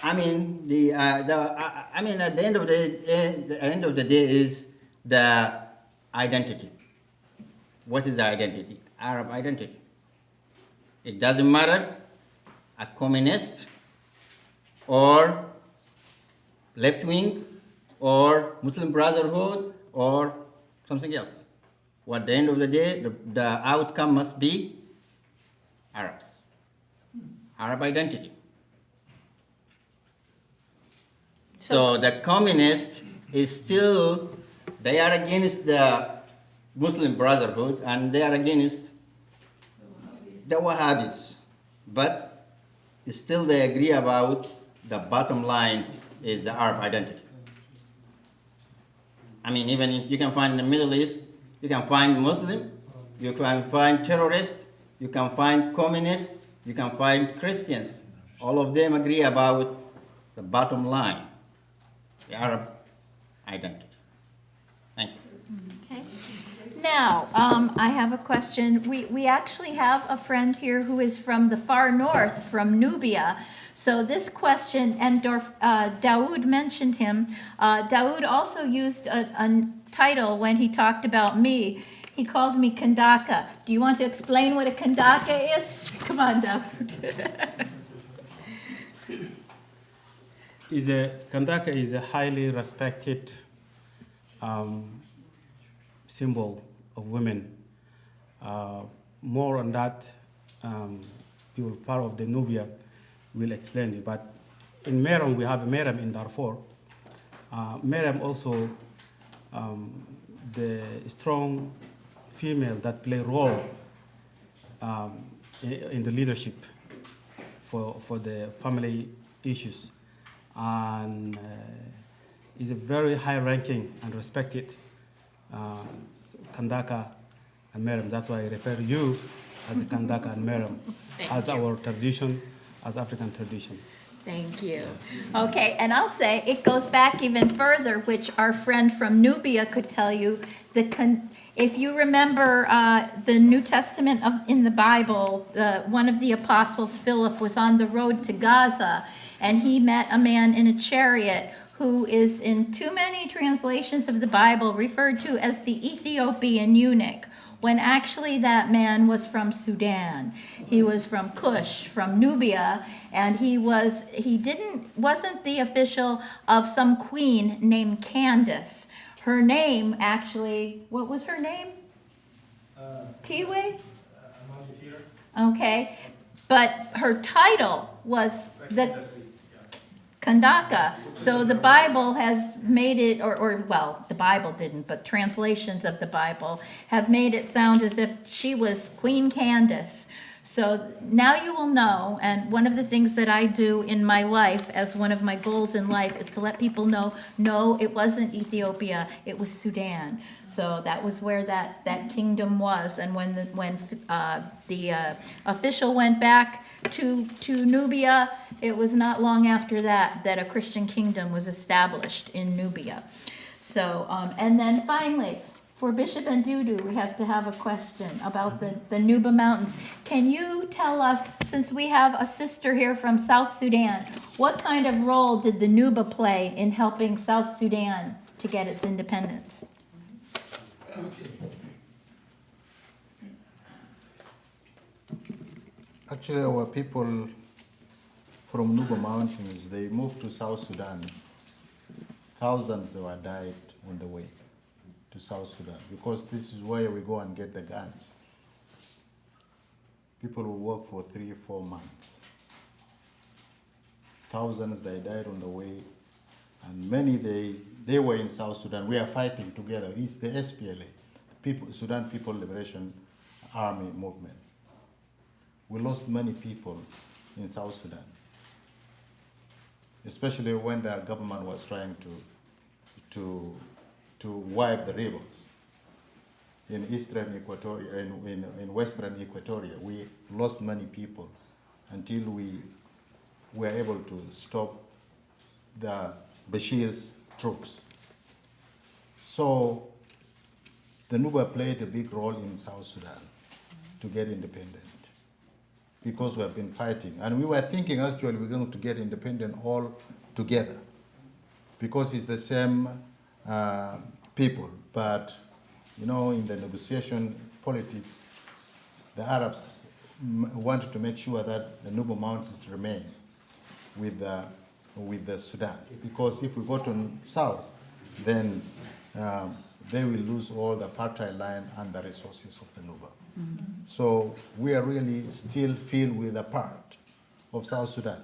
at the end of the day is the identity. What is the identity? Arab identity. It doesn't matter a communist or left wing or Muslim Brotherhood or something else. At the end of the day, the outcome must be Arabs. Arab identity. So the communists is still, they are against the Muslim Brotherhood and they are against the Wahhabis. But still they agree about the bottom line is the Arab identity. Even if you can find in the Middle East, you can find Muslim, you can find terrorists, you can find communists, you can find Christians. All of them agree about the bottom line, the Arab identity. Thank you. Okay. Now, I have a question. We actually have a friend here who is from the far north, from Nubia. So this question, and Daowd mentioned him. Daowd also used a title when he talked about me. He called me Kandaka. Do you want to explain what a Kandaka is? Come on, Daowd. Kandaka is a highly respected symbol of women. More on that, people part of the Nubia will explain it. But in Meram, we have a Meram in Darfur. Meram also, the strong female that play role in the leadership for the family issues, and is a very high ranking and respected Kandaka and Meram. That's why I refer to you as the Kandaka and Meram as our tradition, as African traditions. Thank you. Okay, and I'll say it goes back even further, which our friend from Nubia could tell you. If you remember the New Testament in the Bible, one of the apostles, Philip, was on the road to Gaza, and he met a man in a chariot who is in too many translations of the Bible referred to as the Ethiopian eunuch, when actually that man was from Sudan. He was from Cush, from Nubia, and he wasn't the official of some queen named Candace. Her name actually, what was her name? Tiwe? Okay, but her title was the Kandaka. So the Bible has made it, well, the Bible didn't, but translations of the Bible have made it sound as if she was Queen Candace. So now you will know, and one of the things that I do in my life, as one of my goals in life, is to let people know, no, it wasn't Ethiopia, it was Sudan. So that was where that kingdom was, and when the official went back to Nubia, it was not long after that a Christian kingdom was established in Nubia. So, and then finally, for Bishop Andudu, we have to have a question about the Nuba Mountains. Can you tell us, since we have a sister here from South Sudan, what kind of role did the Nuba play in helping South Sudan to get its independence? Okay. Actually, our people from Nuba Mountains, they moved to South Sudan. Thousands they were died on the way to South Sudan, because this is where we go and get the guns. People will work for 3 or 4 months thousands they died on the way, and many they were in South Sudan. We are fighting together. It's the SPLA, Sudan People Liberation Army movement. We lost many people in South Sudan, especially when the government was trying to wipe the rebels in eastern Equatoria, in western Equatoria. We lost many people until we were able to stop the Bashir's troops. So the Nuba played a big role in South Sudan to get independent, because we have been fighting. And we were thinking actually we're going to get independent all together, because it's the same people. But you know, in the negotiation politics, the Arabs wanted to make sure that the Nuba Mountains remain with the Sudan, because if we go to south, then they will lose all the fertile land and the resources of the Nuba. Mm-hmm. So we are really still feel with a part of South Sudan.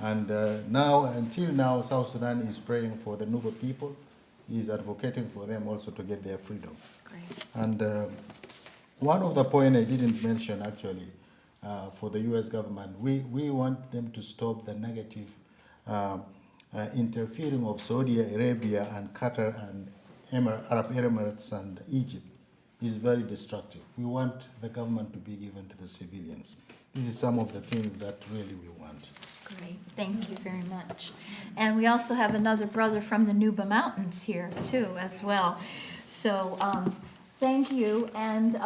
And until now, South Sudan is praying for the Nuba people, is advocating for them also to get their freedom. Great. And one of the points I didn't mention actually, for the U.S. government, we want them to stop the negative interfering of Saudi Arabia and Qatar and Arab Emirates and Egypt is very destructive. We want the government to be given to the civilians. This is some of the things that really we want. Great, thank you very much. And we also have another brother from the Nuba Mountains here too, as well. So thank you. And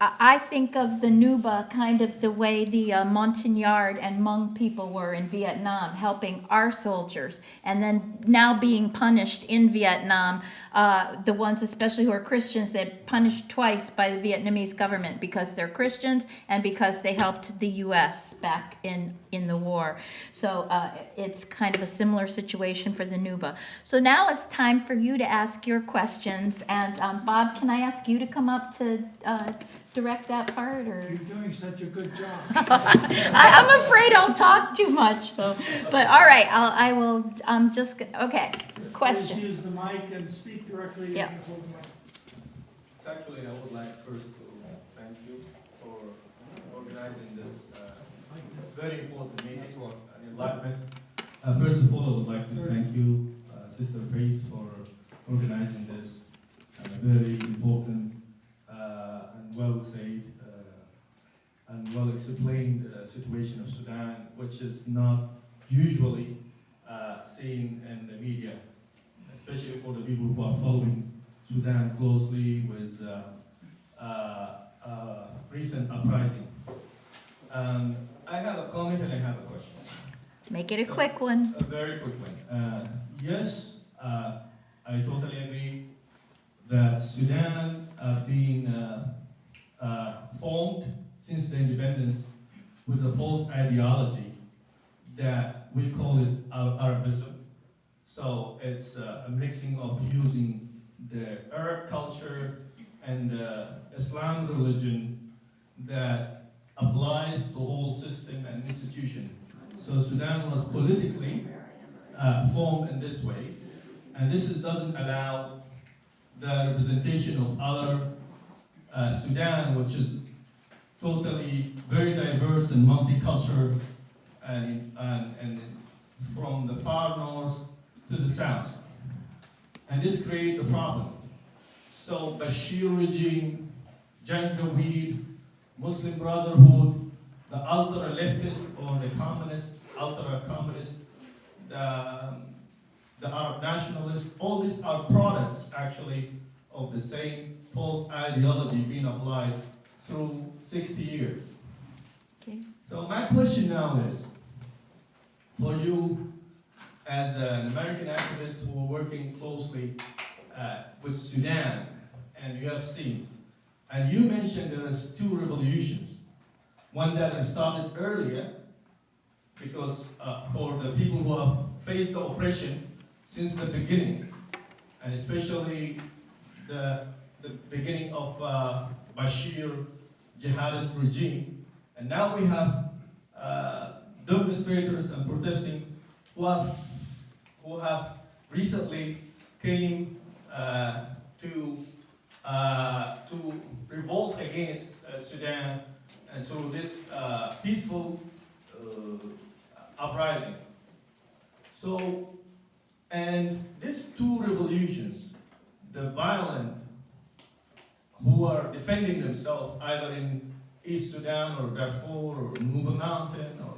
I think of the Nuba kind of the way the Montagnard and Hmong people were in Vietnam, helping our soldiers, and then now being punished in Vietnam, the ones especially who are Christians, they're punished twice by the Vietnamese government because they're Christians and because they helped the U.S. back in the war. So it's kind of a similar situation for the Nuba. So now it's time for you to ask your questions. And Bob, can I ask you to come up to direct that part? Or You're doing such a good job. I'm afraid I'll talk too much. So, but all right, I will. Okay. Question. Please use the mic and speak directly. Yep. into the mic. It's actually, I would like first to thank you for organizing this very important meeting on enlightenment. First of all, I would like to thank you, Sister Faith, for organizing this very important and well said and well explained situation of Sudan, which is not usually seen in the media, especially for the people who are following Sudan closely with recent uprising. I have a comment and I have a question. Make it a quick one. A very quick one. Yes, I totally agree that Sudan being formed since the independence with a false ideology that we call it Arabism. So it's a mixing of using the Arab culture and the Islam religion that applies to all system and institution. So Sudan was politically formed in this way, and this doesn't allow the representation of other Sudan, which is totally very diverse and multicultural, and from the far north to the south. And this creates a problem. So Bashir regime, Janjaweed, Muslim Brotherhood, the ultra leftist or the communist, ultra communist, the Arab nationalists, all these are products actually of the same false ideology being applied through 60 years. Okay. So my question now is, for you as an American activist who are working closely with Sudan, and you have seen, and you mentioned there is two revolutions. One that started earlier, because for the people who have faced the oppression since the beginning, and especially the beginning of Bashir jihadist regime, and now we have demonstrators and protesting who have recently came to revolt against Sudan, and so this peaceful uprising. So, and these two revolutions, the violent who are defending themselves either in East Sudan or Darfur or Nuba Mountain or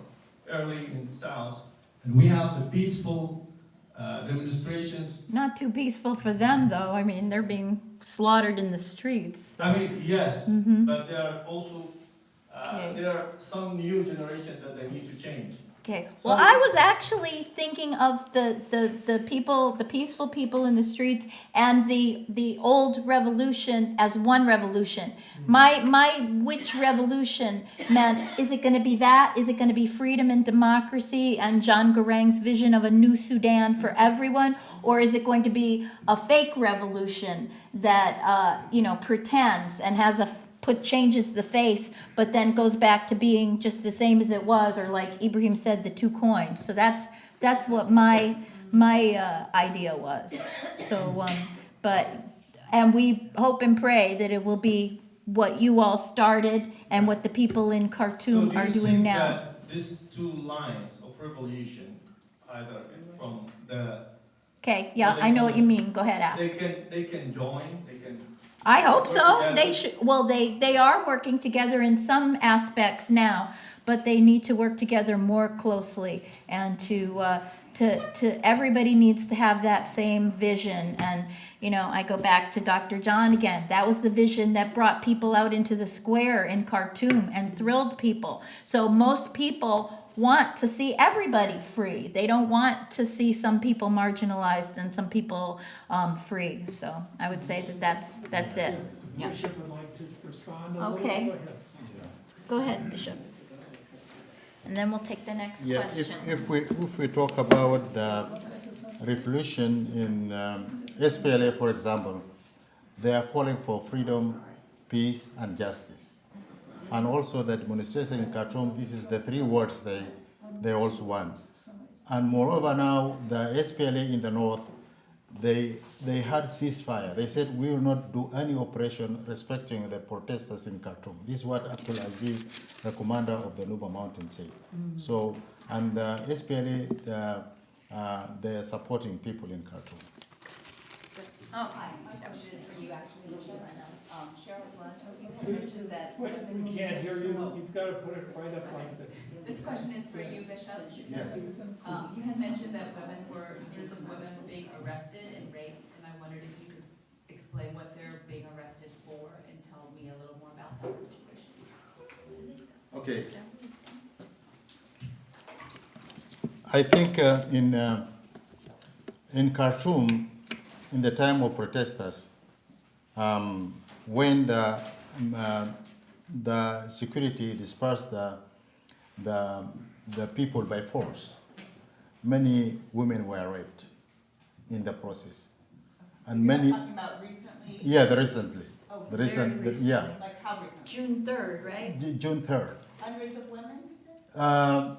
early in the south, and we have the peaceful demonstrations. Not too peaceful for them, though. I mean, they're being slaughtered in the streets. I mean, yes, Mhm. but there are also Okay. there are some new generation that they need to change. Okay, well, I was actually thinking of the people, the peaceful people in the streets and the old revolution as one revolution. My which revolution meant, is it gonna be that? Is it gonna be freedom and democracy and John Garang's vision of a new Sudan for everyone? Or is it going to be a fake revolution that, pretends and has changes the face, but then goes back to being just the same as it was, or like Ibrahim said, the two coins. So that's what my idea was. So, and we hope and pray that it will be what you all started and what the people in Khartoum So are do you doing think now. that these two lines of revolution, either from the Okay, yeah, I know what you mean. Go ahead, ask. they can join, they can. I hope work so. together? They should. Well, they are working together in some aspects now, but they need to work together more closely, and to everybody needs to have that same vision. And I go back to Dr. John again. That was the vision that brought people out into the square in Khartoum and thrilled people. So most people want to see everybody free. They don't want to see some people marginalized and some people free. So I would say that's it. Yeah. Bishop would like to respond a little. Okay. Go ahead. Go ahead, Bishop. And then we'll take the next Yeah, question. if we talk about the revolution in SPLA, for example, they are calling for freedom, peace, and justice. And also the demonstration in Khartoum, this is the three words they also want. And moreover now, the SPLA in the north, they had ceasefire. They said we will not do any operation respecting the protesters in Khartoum. This is what Abdul Aziz, the commander of the Nuba Mountain, said. So, and the SPLA, they are supporting people in Khartoum. Oh, My question is for you, actually, Cheryl Blunt, you mentioned that Wait, women we need can't hear you. additional- You've got to put it right up like this. This question is for you, Bishop. Yes. You had mentioned that hundreds of women were being arrested and raped, and I wondered if you could explain what they're being arrested for and tell me a little more about that situation. Okay. I think in Khartoum, in the time of protesters, when the security dispersed the people by force, many women were raped in the process, and many. talking about recently? Yeah, recently. Oh, The very recent, recently. yeah, Like how recent? June 3rd, right? June 3rd. Hundreds of women, you said?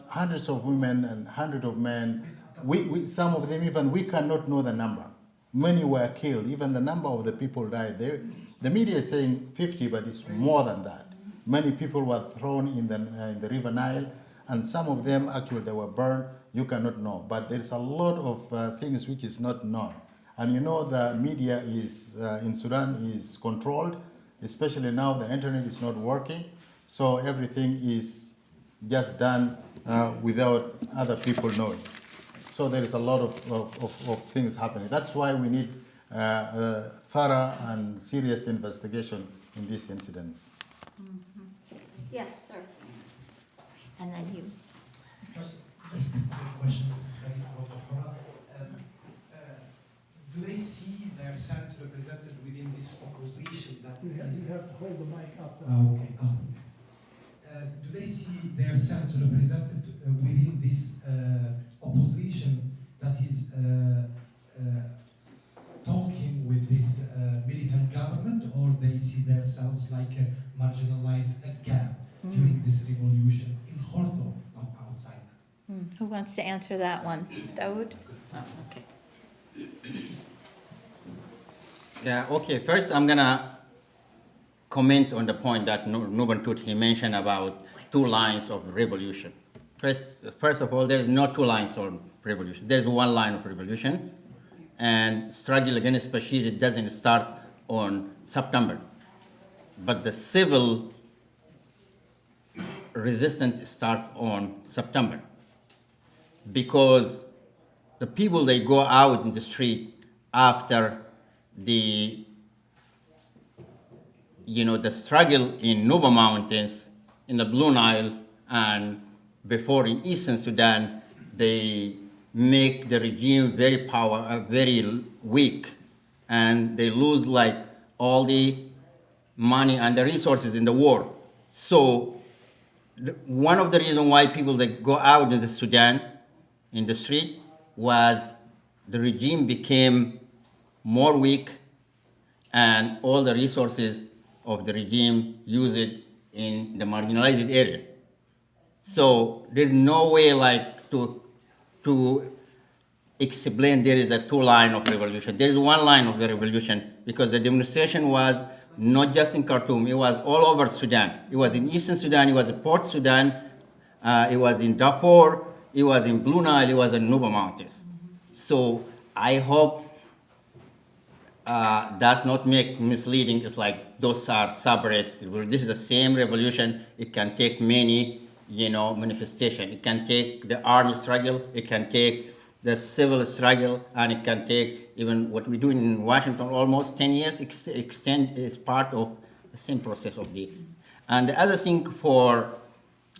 Hundreds of women and hundreds of men. We some of them even we cannot know the number. Many were killed. Even the number of the people died. The media is saying 50, but it's more than that. Many people were thrown in the River Nile, and some of them actually they were burned. You cannot know, but there's a lot of things which is not known. And the media is in Sudan is controlled, especially now the internet is not working, so everything is just done without other people knowing. So there is a lot of things happening. That's why we need thorough and serious investigation in these incidents. Yes, sir. And then you. Just a question. Do they see themselves represented within this opposition that You is? have to hold the mic up. Okay. Do they see themselves represented within this opposition that is talking with this militant government, or they see themselves like a marginalized gap during this revolution in Khartoum, not outside? wants to answer that one? Daowd? Oh, okay. Yeah, okay, first I'm gonna comment on the point that Nuban Tut, he mentioned about two lines of revolution. First of all, there's no two lines of revolution. There's one line of revolution, and struggle against Bashir, it doesn't start on September. But the civil resistance start on September. Because the people, they go out in the street after the struggle in Nuba Mountains, in the Blue Nile, and before in Eastern Sudan, they make the regime very weak, and they lose like all the money and the resources in the war. So one of the reasons why people that go out in the Sudan in the street was the regime became more weak, and all the resources of the regime use it in the marginalized area. So there's no way like to explain there is a two line of revolution. There is one line of the revolution, because the demonstration was not just in Khartoum, it was all over Sudan. It was in Eastern Sudan, it was in Port Sudan, it was in Darfur, it was in Blue Nile, it was in Nuba Mountains. So I hope does not make misleading. It's like those are separate. This is the same revolution. It can take many, manifestation. It can take the army struggle. It can take the civil struggle, and it can take even what we do in Washington almost 10 years. Extend is part of the same process of the. And the other thing for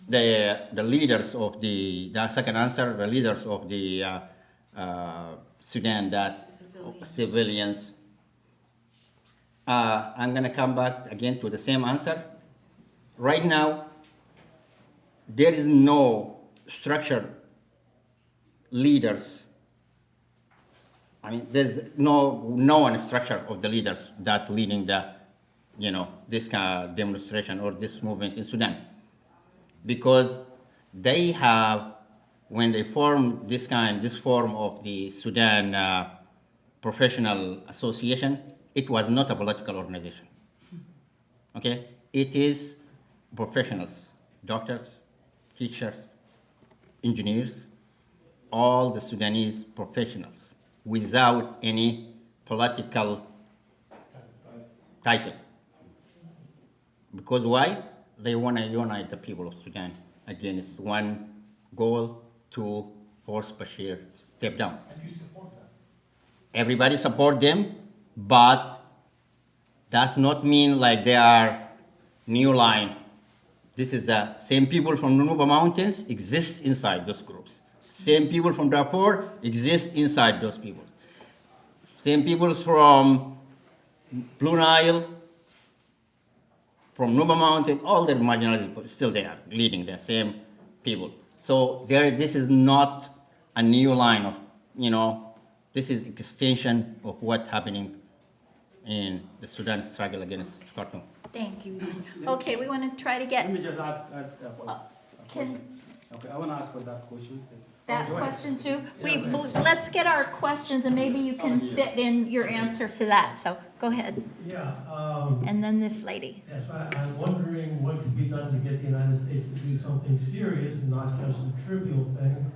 the leaders of the second answer, the leaders of the Sudan, that civilians. I'm going to come back again to the same answer. Right now, there is no structured leaders. I mean, there's no one structure of the leaders that leading the, this kind of demonstration or this movement in Sudan, because they have, when they form this form of the Sudan Professional Association, it was not a political organization. Okay, it is professionals, doctors, teachers, engineers, all the Sudanese professionals, without any political title. Because why? They want to unite the people of Sudan against one goal, to force Bashir step down. And you support that? Everybody support them, but does not mean like they are new line. This is the same people from the Nuba Mountains exist inside those groups. Same people from Darfur exist inside those people. Same people from Blue Nile, from Nuba Mountain, all the marginalized people still there, leading the same people. So this is not a new line of, this is extension of what's happening in the Sudan struggle against Khartoum. Thank you. Okay, we want to try to get Let me just add can okay, I want to ask for that question. that question too. Let's get our questions, and maybe you can fit in your answer to that. So go ahead. Yeah, And then this lady. yes, I'm wondering what could be done to get the United States to do something serious and not just a trivial thing.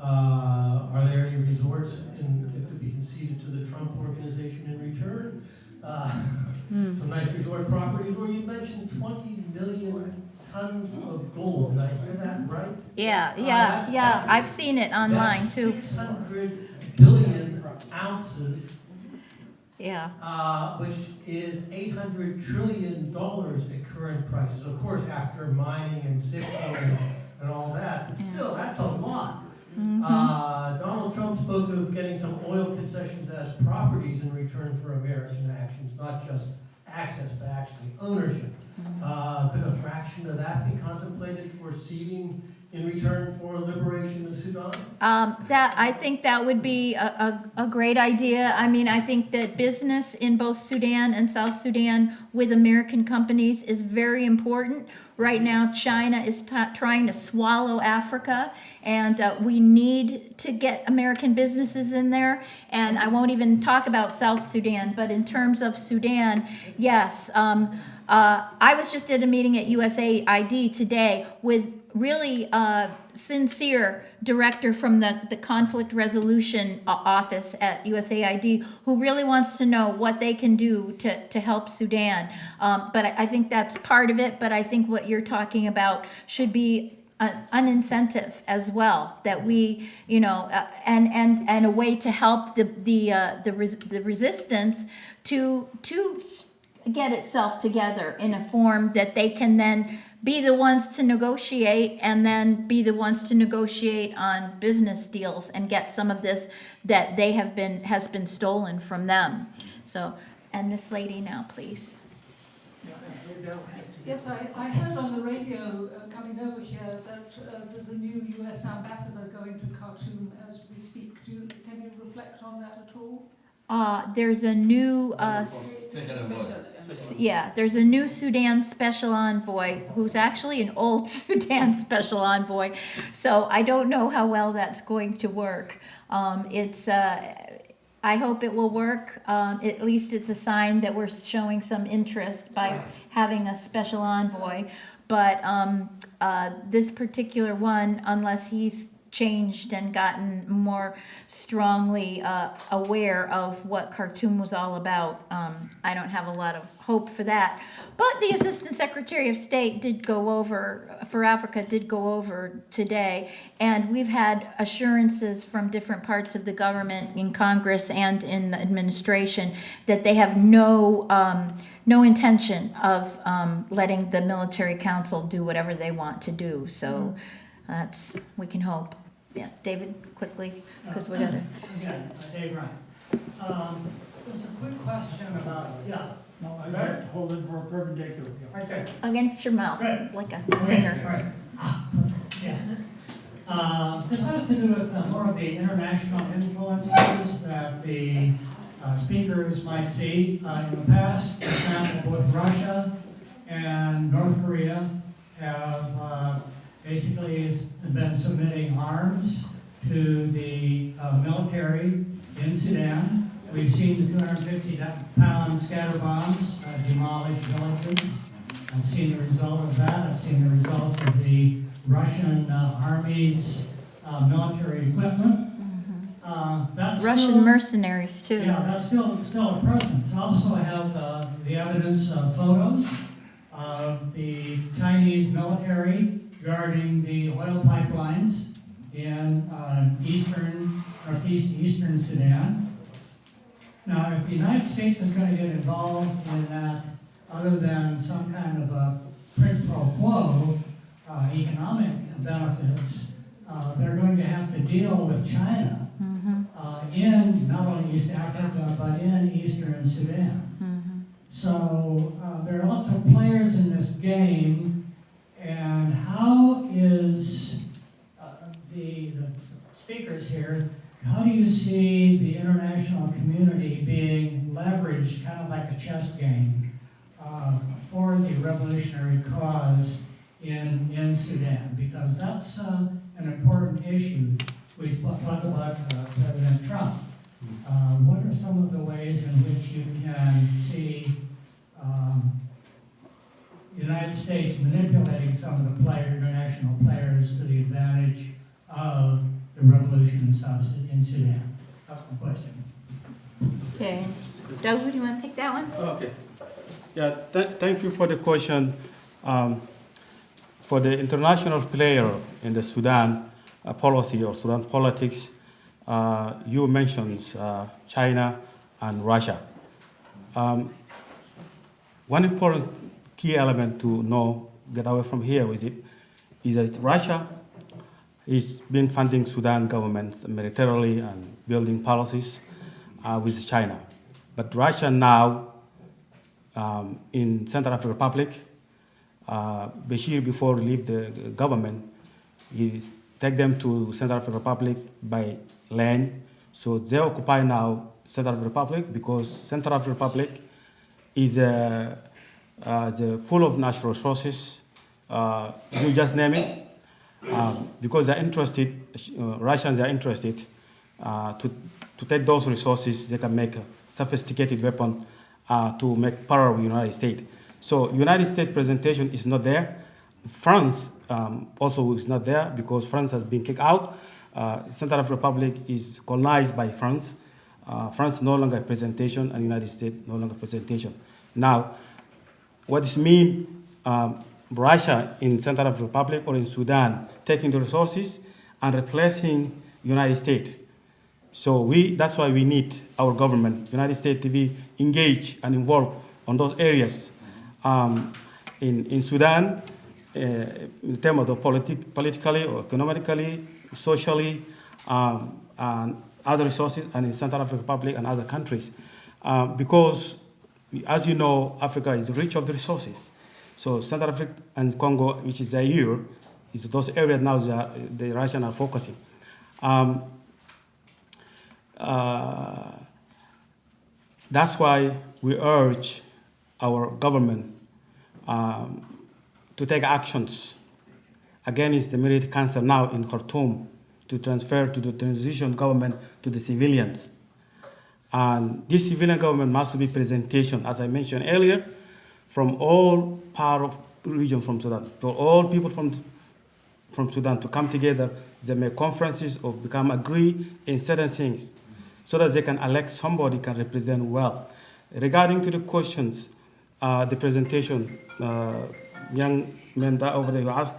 Are there any resorts that could be conceded to the Trump organization in return? Some nice resort properties, where you mentioned 20 million tons of gold. Did I hear that right? Yeah. I've seen it online too. 600 billion ounces, Yeah. which is $800 trillion at current prices. Of course, after mining and Citgo and all that, but still, that's a lot. Donald Trump spoke of getting some oil concessions as properties in return for American actions, not just access, but actually ownership. Could a fraction of that be contemplated for ceding in return for liberation of Sudan? I think that would be a great idea. I mean, I think that business in both Sudan and South Sudan with American companies is very important. Right now, China is trying to swallow Africa, and we need to get American businesses in there. And I won't even talk about South Sudan, but in terms of Sudan, yes. I was just at a meeting at USAID today with really sincere director from the conflict resolution office at USAID who really wants to know what they can do to help Sudan. But I think that's part of it, but I think what you're talking about should be an incentive as well, that we, you know, and a way to help the resistance to get itself together in a form that they can then be the ones to negotiate, and then be the ones to negotiate on business deals and get some of this that has been stolen from them. So, and this lady now, please. Yes, I heard on the radio coming over here that there's a new US ambassador going to Khartoum as we speak. Can you reflect on that at all? There's a new, there's a new Sudan special envoy who's actually an old Sudan special envoy. So I don't know how well that's going to work. I hope it will work. At least it's a sign that we're showing some interest by having a special envoy. But this particular one, unless he's changed and gotten more strongly aware of what Khartoum was all about, I don't have a lot of hope for that. But the Assistant Secretary of State for Africa did go over today, and we've had assurances from different parts of the government in Congress and in the administration that they have no intention of letting the military council do whatever they want to do. So we can hope. Yeah, David, quickly, because we got to. Again, Dave Ryan. Just a quick question about, No, I got to hold it for perpendicular. right there. Against your mouth, Right. like a singer. Right. Yeah. This has to do with more of the international influences that the speakers might see. In the past, for example, both Russia and North Korea have basically been submitting arms to the military in Sudan. We've seen the 250-pound scatter bombs demolish villages. I've seen the result of that. I've seen the results of the Russian Army's military equipment. That's Russian still, mercenaries, too. Yeah, that's still a presence. I also have the evidence of photos of the Chinese military guarding the oil pipelines in northeast eastern Sudan. Now, if the United States is going to get involved in that, other than some kind of a quid pro quo economic benefits, they're going to have to deal with China in not only East Africa, but in eastern Sudan. So there are lots of players in this game. And how is the speakers here, how do you see the international community being leveraged, kind of like a chess game, for the revolutionary cause in Sudan? Because that's an important issue. We talk about President Trump. What are some of the ways in which you can see the United States manipulating some of the international players to the advantage of the revolution in Sudan? That's my question. Okay. Doug, do you want to take that one? Okay. Yeah, thank you for the question. For the international player in the Sudan policy or Sudan politics, you mentioned China and Russia. One important key element to get away from here with it is that Russia is been funding Sudan governments militarily and building policies with China. But Russia now, in Central African Republic, Bashir, before he left the government, He take them to Central African Republic by land. So they occupy now Central African Republic because Central African Republic is full of natural resources. You just name it. Because they're interested, Russians are interested to take those resources. They can make a sophisticated weapon to make power with the United States. So United States presentation is not there. France also is not there because France has been kicked out. Central African Republic is colonized by France. France no longer presentation and United States no longer presentation. Now, what does mean Russia in Central African Republic or in Sudan taking the resources and replacing United States? So that's why we need our government, United States, to be engaged and involved on those areas. In Sudan, in terms of the politically or economically, socially, and other resources, and in Central African Republic and other countries. Because, as you know, Africa is rich of the resources. So Central Africa and Congo, which is Zaire, is those areas now the Russians are focusing. That's why we urge our government to take actions against the military council now in Khartoum to transfer to the transition government to the civilians. And this civilian government must be presentation, as I mentioned earlier, from all part of the region from Sudan, to all people from Sudan to come together. They make conferences or become agree in certain things so that they can elect somebody can represent well. Regarding to the questions, the presentation, young men that over there asked,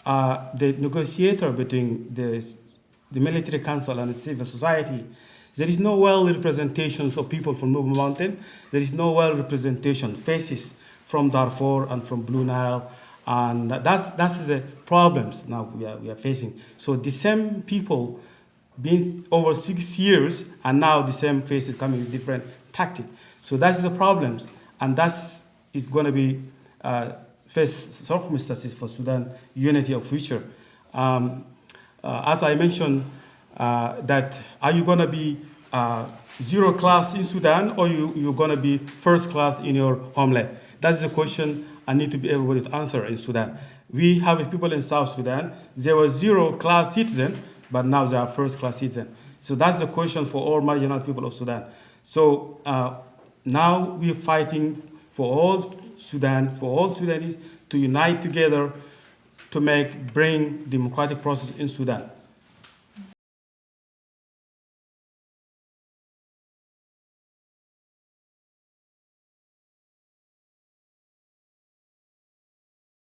the negotiator between the military council and the civil society, there is no well representations of people from Nuba Mountain. There is no well representation faces from Darfur and from Blue Nile, and that's the problems now we are facing. So the same people been over 6 years, and now the same faces coming with different tactics. So that's the problems, and that's is going to be face circumstances for Sudan unity of future. As I mentioned, that are you going to be zero class in Sudan or you're going to be first class in your homeland? That's the question I need to be able to answer in Sudan. We have people in South Sudan, they were zero class citizens, but now they are first class citizens. So that's the question for all marginalized people of Sudan. So now we're fighting for all Sudan, for all Sudanese to unite together to bring democratic process in Sudan.